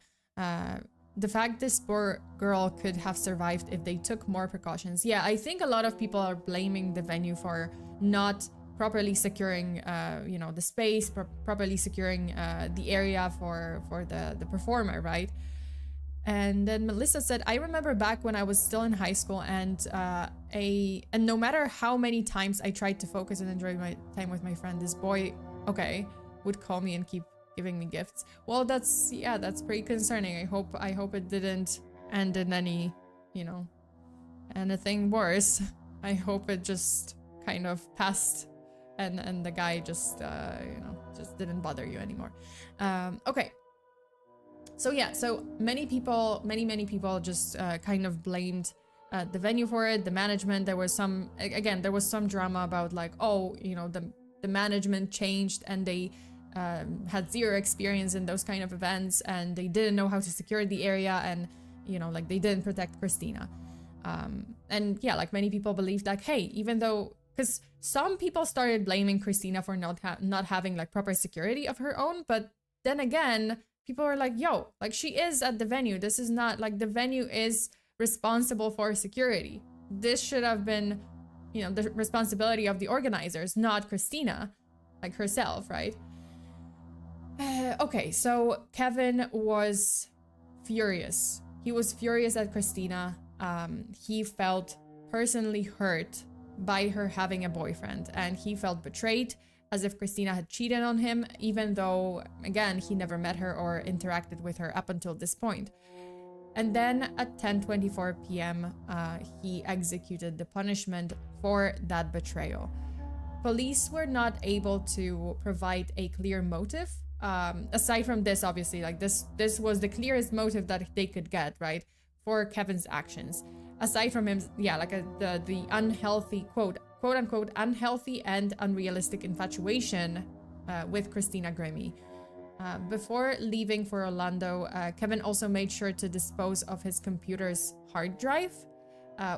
The fact this poor girl could have survived if they took more precautions. Yeah, I think a lot of people are blaming the venue for not properly securing, the space, properly securing the area for the performer, right? And then Melissa said, I remember back when I was still in high school, and no matter how many times I tried to focus and enjoy my time with my friend, this boy, would call me and keep giving me gifts. Well, that's pretty concerning. I hope it didn't end in anything worse. I hope it just kind of passed and the guy just didn't bother you anymore. Okay. So yeah, so many people just kind of blamed the venue for it, the management. There was some drama about like, the management changed and they had zero experience in those kind of events, and they didn't know how to secure the area, and they didn't protect Christina. And yeah, like many people believed like, hey, even though, because some people started blaming Christina for not having like proper security of her own, but then again, people were like, yo, like she is at the venue. This is not like the venue is responsible for security. This should have been, the responsibility of the organizers, not Christina, like herself, right? Okay, so Kevin was furious. He was furious at Christina. He felt personally hurt by her having a boyfriend, and he felt betrayed, as if Christina had cheated on him, even though, again, he never met her or interacted with her up until this point. And then at 10:24 p.m., he executed the punishment for that betrayal. Police were not able to provide a clear motive. Aside from this, obviously, like this was the clearest motive that they could get, right, for Kevin's actions. Aside from him, yeah, like the unhealthy, quote unquote, unhealthy and unrealistic infatuation with Christina Grimmie. Before leaving for Orlando, Kevin also made sure to dispose of his computer's hard drive,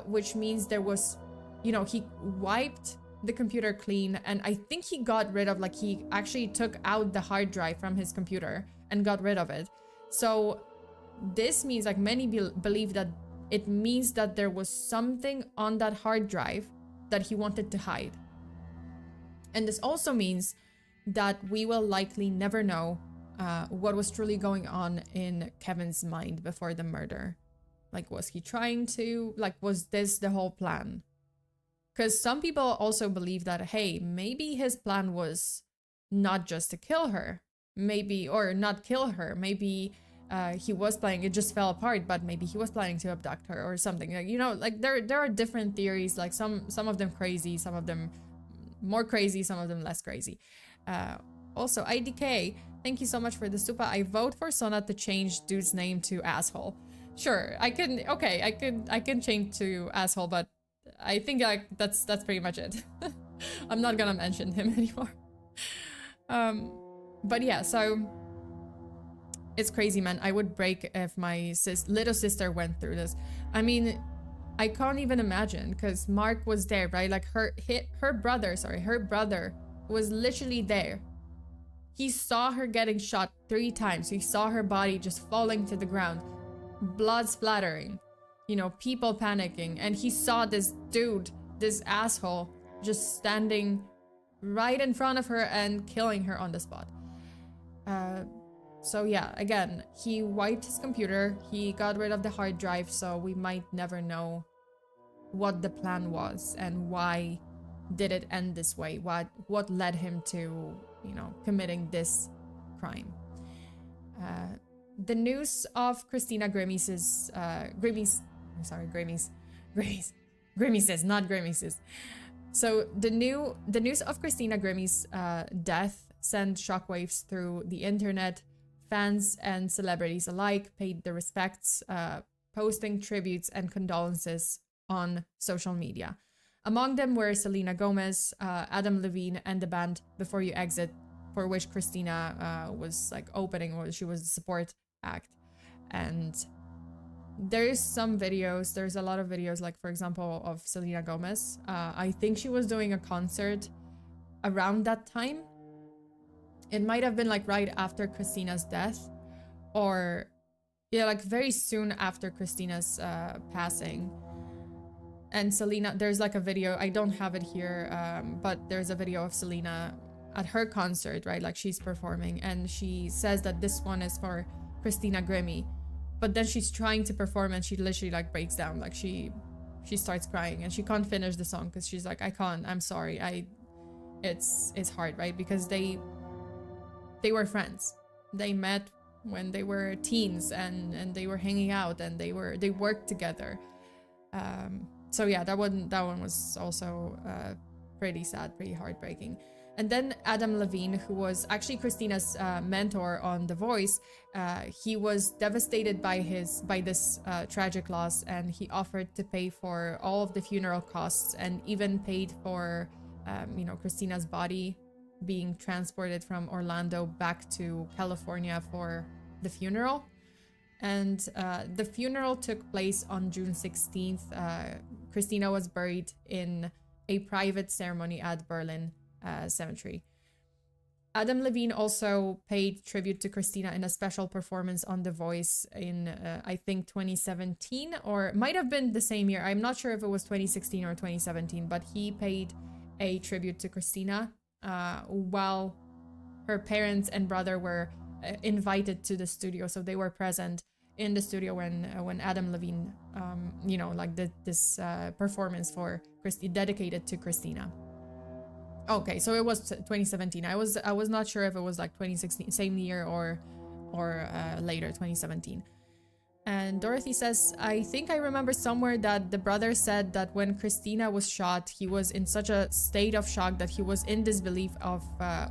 which means there was, he wiped the computer clean, and I think he got rid of, like, he actually took out the hard drive from his computer and got rid of it. So this means, like, many believe that it means that there was something on that hard drive that he wanted to hide. And this also means that we will likely never know what was truly going on in Kevin's mind before the murder. Like, was he trying to, like, was this the whole plan? Because some people also believe that, hey, maybe his plan was not just to kill her, maybe, or not kill her, maybe he was planning, it just fell apart, but maybe he was planning to abduct her or something. Like, you know, like there are different theories, like some of them crazy, some of them more crazy, some of them less crazy. Also, IDK, thank you so much for the super. I vote for Sona to change dude's name to asshole. Sure, I can, okay, I can change to asshole, but I think, like, that's pretty much it. I'm not gonna mention him anymore. But yeah, so it's crazy, man. I would break if my little sister went through this. I mean, I can't even imagine, because Mark was there, right? Like, her brother was literally there. He saw her getting shot 3 times. He saw her body just falling to the ground, blood splattering, you know, people panicking, and he saw this dude, this asshole, just standing right in front of her and killing her on the spot. So yeah, again, he wiped his computer, he got rid of the hard drive, so we might never know what the plan was and why did it end this way, what led him to, you know, committing crime. The news of Christina Grimmie's, not Grimmie's. So the news of Christina Grimmie's death sent shockwaves through the internet. Fans and celebrities alike paid their respects, posting tributes and condolences on social media. Among them were Selena Gomez, Adam Levine, and the band Before You Exit, for which Christina was like opening, or she was the support act. And there's some videos, there's a lot of videos, like, for example, of Selena Gomez. I think she was doing a concert around that time. It might have been like right after Christina's death, or yeah, like very soon after Christina's passing. And Selena, there's like a video, I don't have it here, but there's a video of Selena at her concert, right? Like, she's performing, and she says that this one is for Christina Grimmie, but then she's trying to perform and she literally like breaks down, like she starts crying and she can't finish the song because she's like, I can't, I'm sorry, it's hard, right? Because they were friends. They met when they were teens, and they were hanging out, and they worked together. So yeah, that one was also pretty sad, pretty heartbreaking. And then Adam Levine, who was actually Christina's mentor on The Voice, he was devastated by this tragic loss, and he offered to pay for all of the funeral costs, and even paid for you know, Christina's body being transported from Orlando back to California for the funeral. And the funeral took place on June 16th. Christina was buried in a private ceremony at Berlin Cemetery. Adam Levine also paid tribute to Christina in a special performance on The Voice in, I think, 2017, or might have been the same year. I'm not sure if it was 2016 or 2017, but he paid a tribute to Christina while her parents and brother were invited to the studio. So they were present in the studio when Adam Levine, you know, like this performance for dedicated to Christina. Okay, so it was 2017. I was not sure if it was like 2016, same year, or later, 2017. And Dorothy says, I think I remember somewhere that the brother said that when Christina was shot, he was in such a state of shock that he was in disbelief of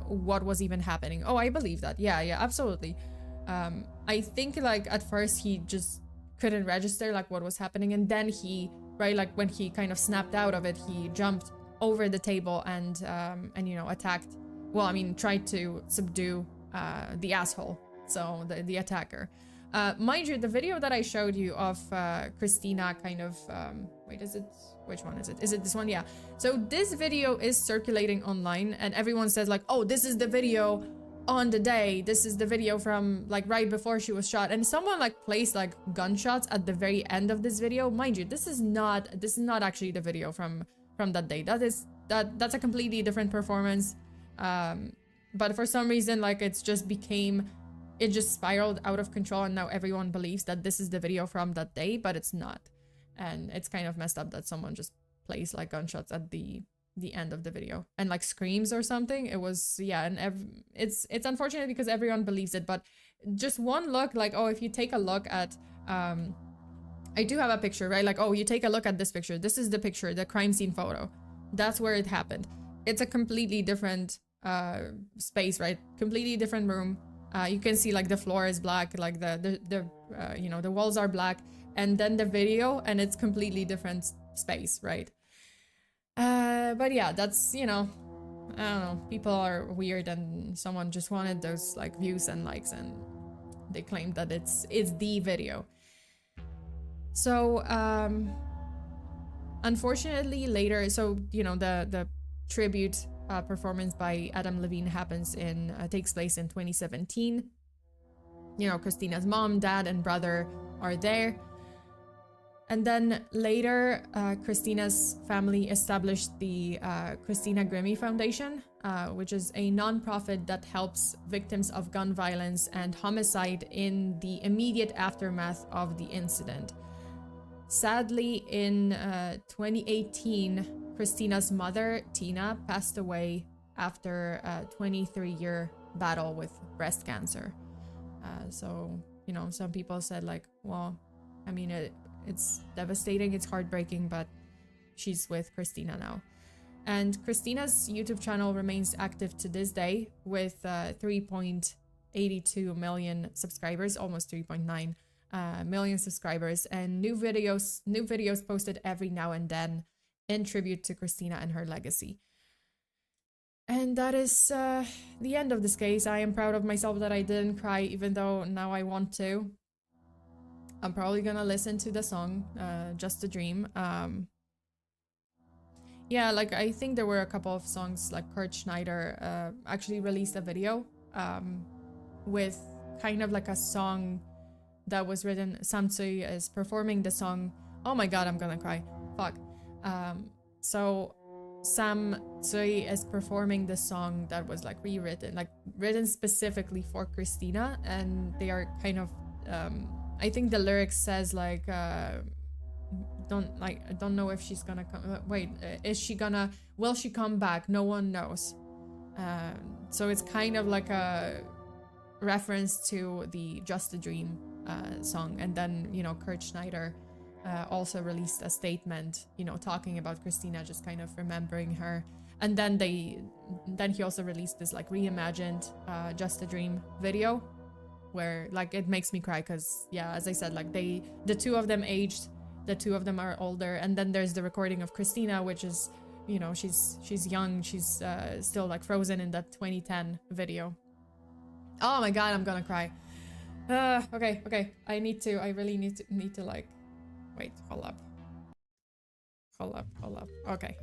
what was even happening. Oh, I believe that. Yeah, absolutely. I think like at first he just couldn't register like what was happening, and then he, right, like when he kind of snapped out of it, he jumped over the table and you know, attacked, well, I mean, tried to subdue the asshole, so the attacker. Mind you, the video that I showed you of Christina kind of, wait, which one is it? Is it this one? Yeah. So this video is circulating online and everyone says like, oh, this is the video on the day. This is the video from like right before she was shot. And someone like placed like gunshots at the very end of this video. Mind you, this is not actually the video from that day. That's a completely different performance. But for some reason, like it just spiraled out of control and now everyone believes that this is the video from that day, but it's not. And it's kind of messed up that someone just plays like gunshots at the end of the video and like screams or something. It was, yeah, and it's unfortunate because everyone believes it, but just one look, like, oh, if you take a look at, I do have a picture, right? Like, oh, you take a look at this picture. This is the picture, the crime scene photo. That's where it happened. It's a completely different space, right? Completely different room. You can see like the floor is black, like the you know, the walls are black, and then the video, and it's completely different space, right? But yeah, that's, you know, I don't know, people are weird and someone just wanted those like views and likes and they claimed that it's the video. So unfortunately later, so you know, the tribute performance by Adam Levine takes place in 2017. You know, Christina's mom, dad, and brother are there. And then later, Christina's family established the Christina Grimmie Foundation, which is a nonprofit that helps victims of gun violence and homicide in the immediate aftermath of the incident. Sadly, in 2018, Christina's mother, Tina, passed away after a 23-year battle with breast cancer. So, you know, some people said like, well, I mean, it's devastating, it's heartbreaking, but she's with Christina now. And Christina's YouTube channel remains active to this day with 3.82 million subscribers, almost 3.9 million subscribers, and new videos posted every now and then in tribute to Christina and her legacy. And that is the end of this case. I am proud of myself that I didn't cry, even though now I want to. I'm probably gonna listen to the song, Just a Dream. Yeah, like I think there were a couple of songs, like Kurt Schneider actually released a video with kind of like a song that was written. Sam Tsui is performing the song. Oh my god, I'm gonna cry. Fuck. So Sam Tsui is performing the song that was like rewritten, like written specifically for Christina, and they are kind of I think the lyrics says like I don't know if she's gonna come, will she come back, no one knows. So it's kind of like a reference to the Just a Dream song. And then, you know, Kurt Schneider also released a statement, you know, talking about Christina, just kind of remembering her. And then he also released this like reimagined Just a Dream video where like it makes me cry because, yeah, as I said, like the two of them aged, the two of them are older. And then there's the recording of Christina, which is, you know, she's young, she's still like frozen in that 2010 video. Oh my god, I'm gonna cry. Okay, I really need to like, wait, hold up. Okay.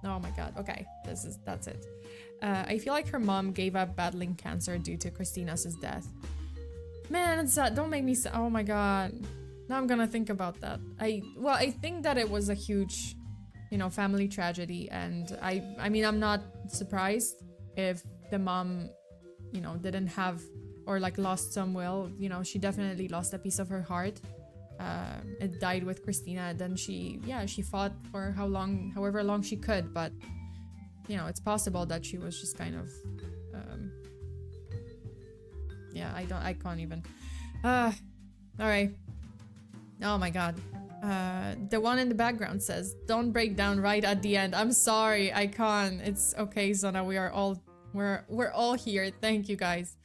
Oh my god, okay, that's it. I feel like her mom gave up battling cancer due to Christina's death. Man, it's sad. Don't make me sad. Oh my god. Now I'm gonna think about that. I think that it was a huge, you know, family tragedy, and I mean, I'm not surprised if the mom, you know, didn't have, or like lost some will. You know, she definitely lost a piece of her heart. It died with Christina. Then she fought for however long she could, but you know, it's possible that she was just kind of yeah, I can't even. All right. Oh my god. The one in the background says, "Don't break down right at the end." I'm sorry, I can't. It's okay, Zona. We're all here. Thank you guys.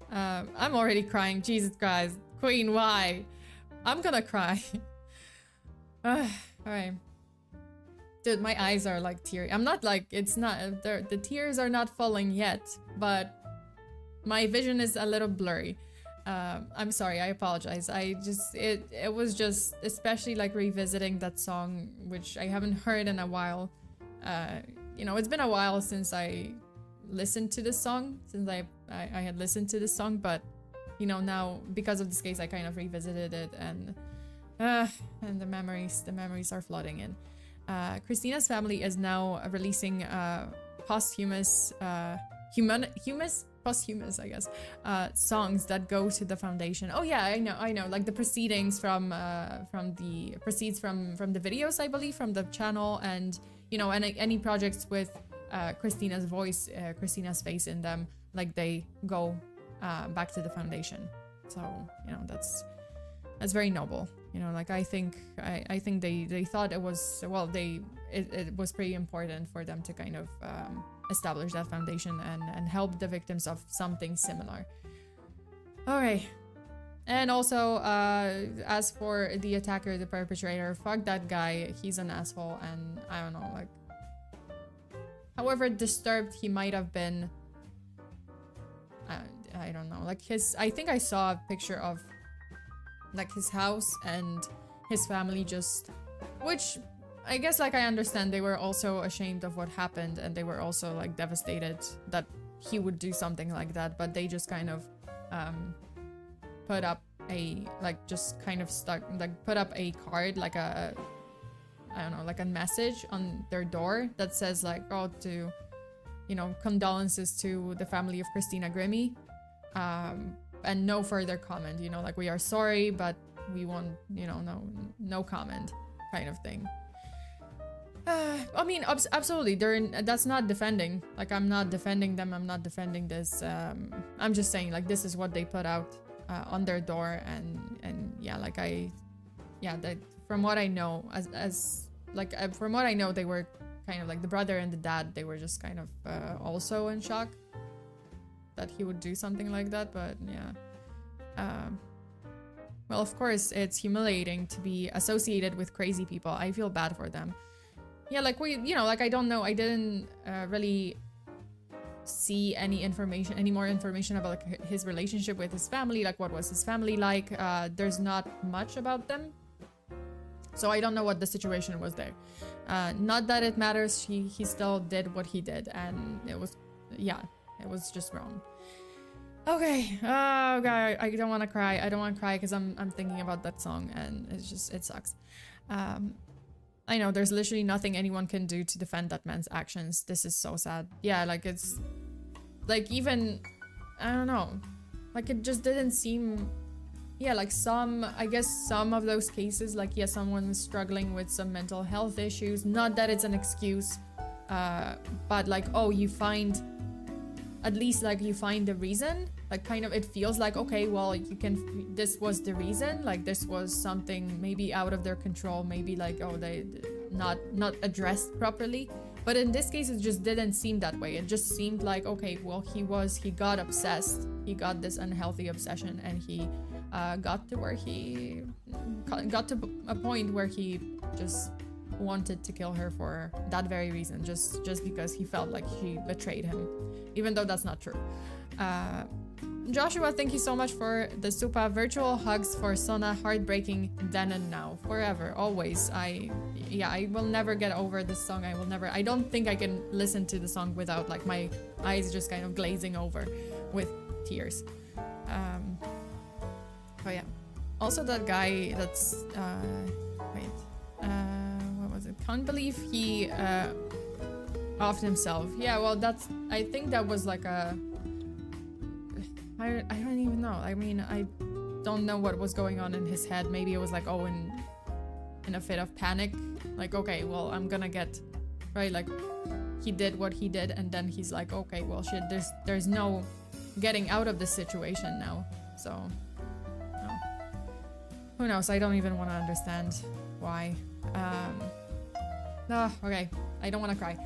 I'm already crying. Jesus Christ, Queen, why? I'm gonna cry. All right. Dude, my eyes are like teary. I'm not like, it's not, the tears are not falling yet, but my vision is a little blurry. I'm sorry, I apologize. It was just, especially like revisiting that song, which I haven't heard in a while. You know, it's been a while since I listened to this song, since I had listened to this song, but you know, now because of this case, I kind of revisited it, and the memories are flooding in. Christina's family is now releasing posthumous, I guess, songs that go to the foundation. Oh yeah, I know, like the proceedings from the videos, I believe, from the channel, and you know, any projects with Christina's voice, Christina's face in them, like they go back to the foundation. So you know, that's very noble. You know, like I think they thought it was, well, it was pretty important for them to kind of establish that foundation and help the victims of something similar. Okay. And also, as for the attacker, the perpetrator, fuck that guy. He's an asshole, and I don't know, like, however disturbed he might have been, I don't know, like I think I saw a picture of like his house and his family, just, which I guess, like, I understand they were also ashamed of what happened, and they were also like devastated that he would do something like that, but they just kind of put up a, like, just kind of put up a card, like a, I don't know, like a message on their door that says like, oh, to, you know, condolences to the family of Christina Grimmie, and no further comment, you know, like, we are sorry, but we want, you know, no comment kind of thing. I mean, absolutely, that's not defending, like, I'm not defending them, I'm not defending this, I'm just saying, like, this is what they put out on their door, and yeah, like, that from what I know, from what I know, they were kind of like, the brother and the dad, they were just kind of also in shock that he would do something like that, but yeah. Well, of course, it's humiliating to be associated with crazy people. I feel bad for them. Yeah, like, you know, like, I don't know, I didn't really see any more information about like his relationship with his family, like what was his family like. There's not much about them, so I don't know what the situation was there. Not that it matters, he still did what he did, and it was, yeah, it was just wrong. Okay, oh god, I don't want to cry. I don't want to cry because I'm thinking about that song, and it's just, it sucks. I know there's literally nothing anyone can do to defend that man's actions. This is so sad. Yeah, like, it's like, even, I don't know, like, it just didn't seem, yeah, like, I guess some of those cases, like, yeah, someone's struggling with some mental health issues, not that it's an excuse, but like, oh, you find, at least, like, you find the reason, like, kind of, it feels like, okay, well, this was the reason, like, this was something maybe out of their control, maybe like, oh, they not addressed properly, but in this case, it just didn't seem that way. It just seemed like, okay, well, he got obsessed, he got this unhealthy obsession, and he got to a point where he just wanted to kill her for that very reason, just because he felt like she betrayed him, even though that's not true. Joshua, thank you so much for the super virtual hugs for Sona, heartbreaking then and now, forever, always. I will never get over this song. I don't think I can listen to the song without, like, my eyes just kind of glazing over with tears. Oh yeah, also that guy that's what was it? Can't believe he offed himself. Yeah, well, I think that was like a, I don't even know. I mean, I don't know what was going on in his head. Maybe it was like, oh, in a fit of panic, like, okay, well, I'm gonna get, right, like, he did what he did, and then he's like, okay, well, shit, there's no getting out of this situation now, so, no. Who knows? I don't even want to understand why. Okay, I don't want to cry.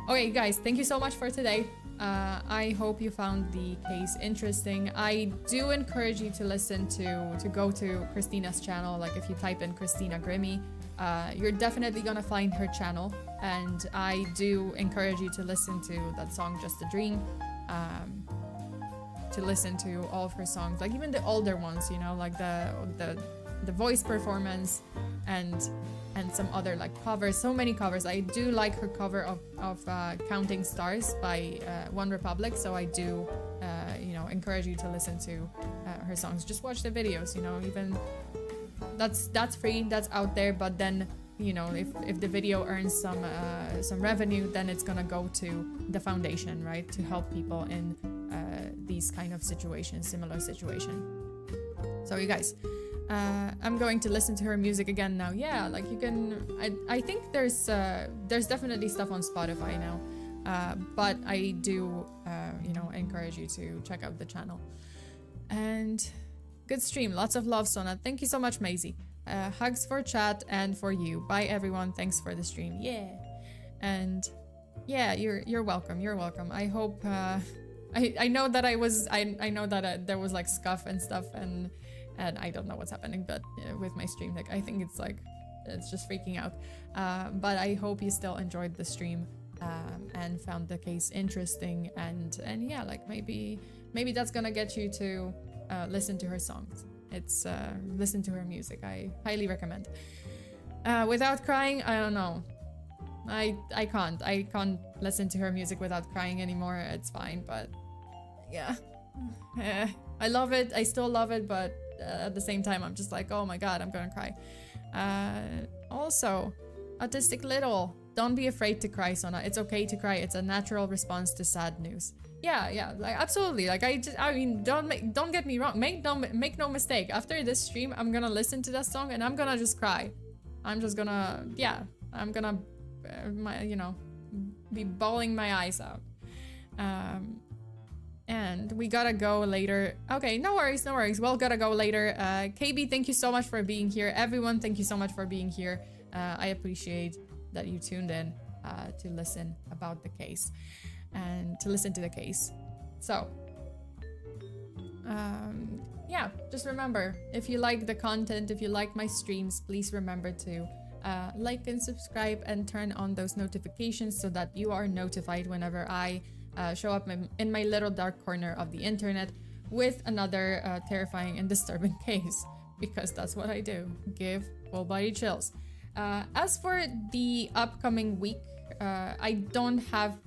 Okay, guys, thank you so much for today. I hope you found the case interesting. I do encourage you to go to Christina's channel. Like, if you type in Christina Grimmie, you're definitely gonna find her channel. And I do encourage you to listen to that song, Just a Dream, to listen to all of her songs, like even the older ones, you know, like the voice performance and some other like covers, so many covers. I do like her cover of Counting Stars by One Republic, so I do you know, encourage you to listen to her songs. Just watch the videos, you know, even that's free, that's out there, but then, you know, if the video earns some revenue, then it's gonna go to the foundation, right, to help people in these kind of situations, similar situation. So you guys, I'm going to listen to her music again now. Yeah, like you can, I think there's definitely stuff on Spotify now, but I do you know, encourage you to check out the channel. And good stream, lots of love, Sona. Thank you so much, Maisie. Hugs for chat and for you. Bye everyone, thanks for the stream. Yeah. And yeah, you're welcome, you're welcome. I hope I know that I know that there was like scuff and stuff, and I don't know what's happening, but with my stream deck, I think it's like, it's just freaking out. But I hope you still enjoyed the stream and found the case interesting, and yeah, like maybe that's gonna get you to listen to her songs. It's listen to her music. I highly recommend. Without crying, I don't know. I can't listen to her music without crying anymore. It's fine, but yeah. I love it. I still love it, but at the same time, I'm just like, oh my god, I'm gonna cry. Also, Autistic Little, don't be afraid to cry, Sona. It's okay to cry. It's a natural response to sad news. Yeah, like absolutely. Like I mean, don't get me wrong. Make no mistake. After this stream, I'm gonna listen to that song and I'm gonna just cry. I'm just gonna, yeah, I'm gonna, you know, be bawling my eyes out. And we gotta go later. Okay, no worries. We'll gotta go later. KB, thank you so much for being here. Everyone, thank you so much for being here. I appreciate that you tuned in to listen about the case and to listen to the case. So, yeah, just remember, if you like the content, if you like my streams, please remember to like and subscribe and turn on those notifications so that you are notified whenever I show up in my little dark corner of the internet with another terrifying and disturbing case, because that's what I do, give full body chills. As for the upcoming week, I don't have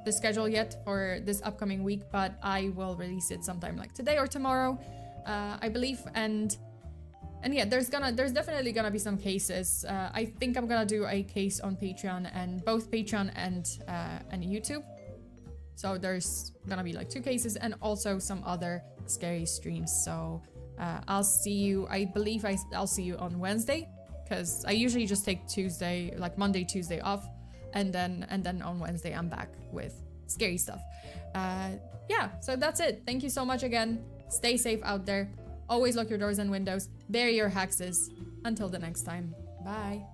the schedule yet for this upcoming week, but I will release it sometime like today or tomorrow, I believe. And yeah, there's definitely gonna be some cases. I think I'm gonna do a case on Patreon, and both Patreon and YouTube. So there's gonna be like 2 cases and also some other scary streams. So I'll see you, I believe I'll see you on Wednesday, because I usually just take Tuesday, like Monday, Tuesday off, and then on Wednesday I'm back with scary stuff. Yeah, so that's it. Thank you so much again. Stay safe out there. Always lock your doors and windows. Bury your hexes. Until the next time. Bye.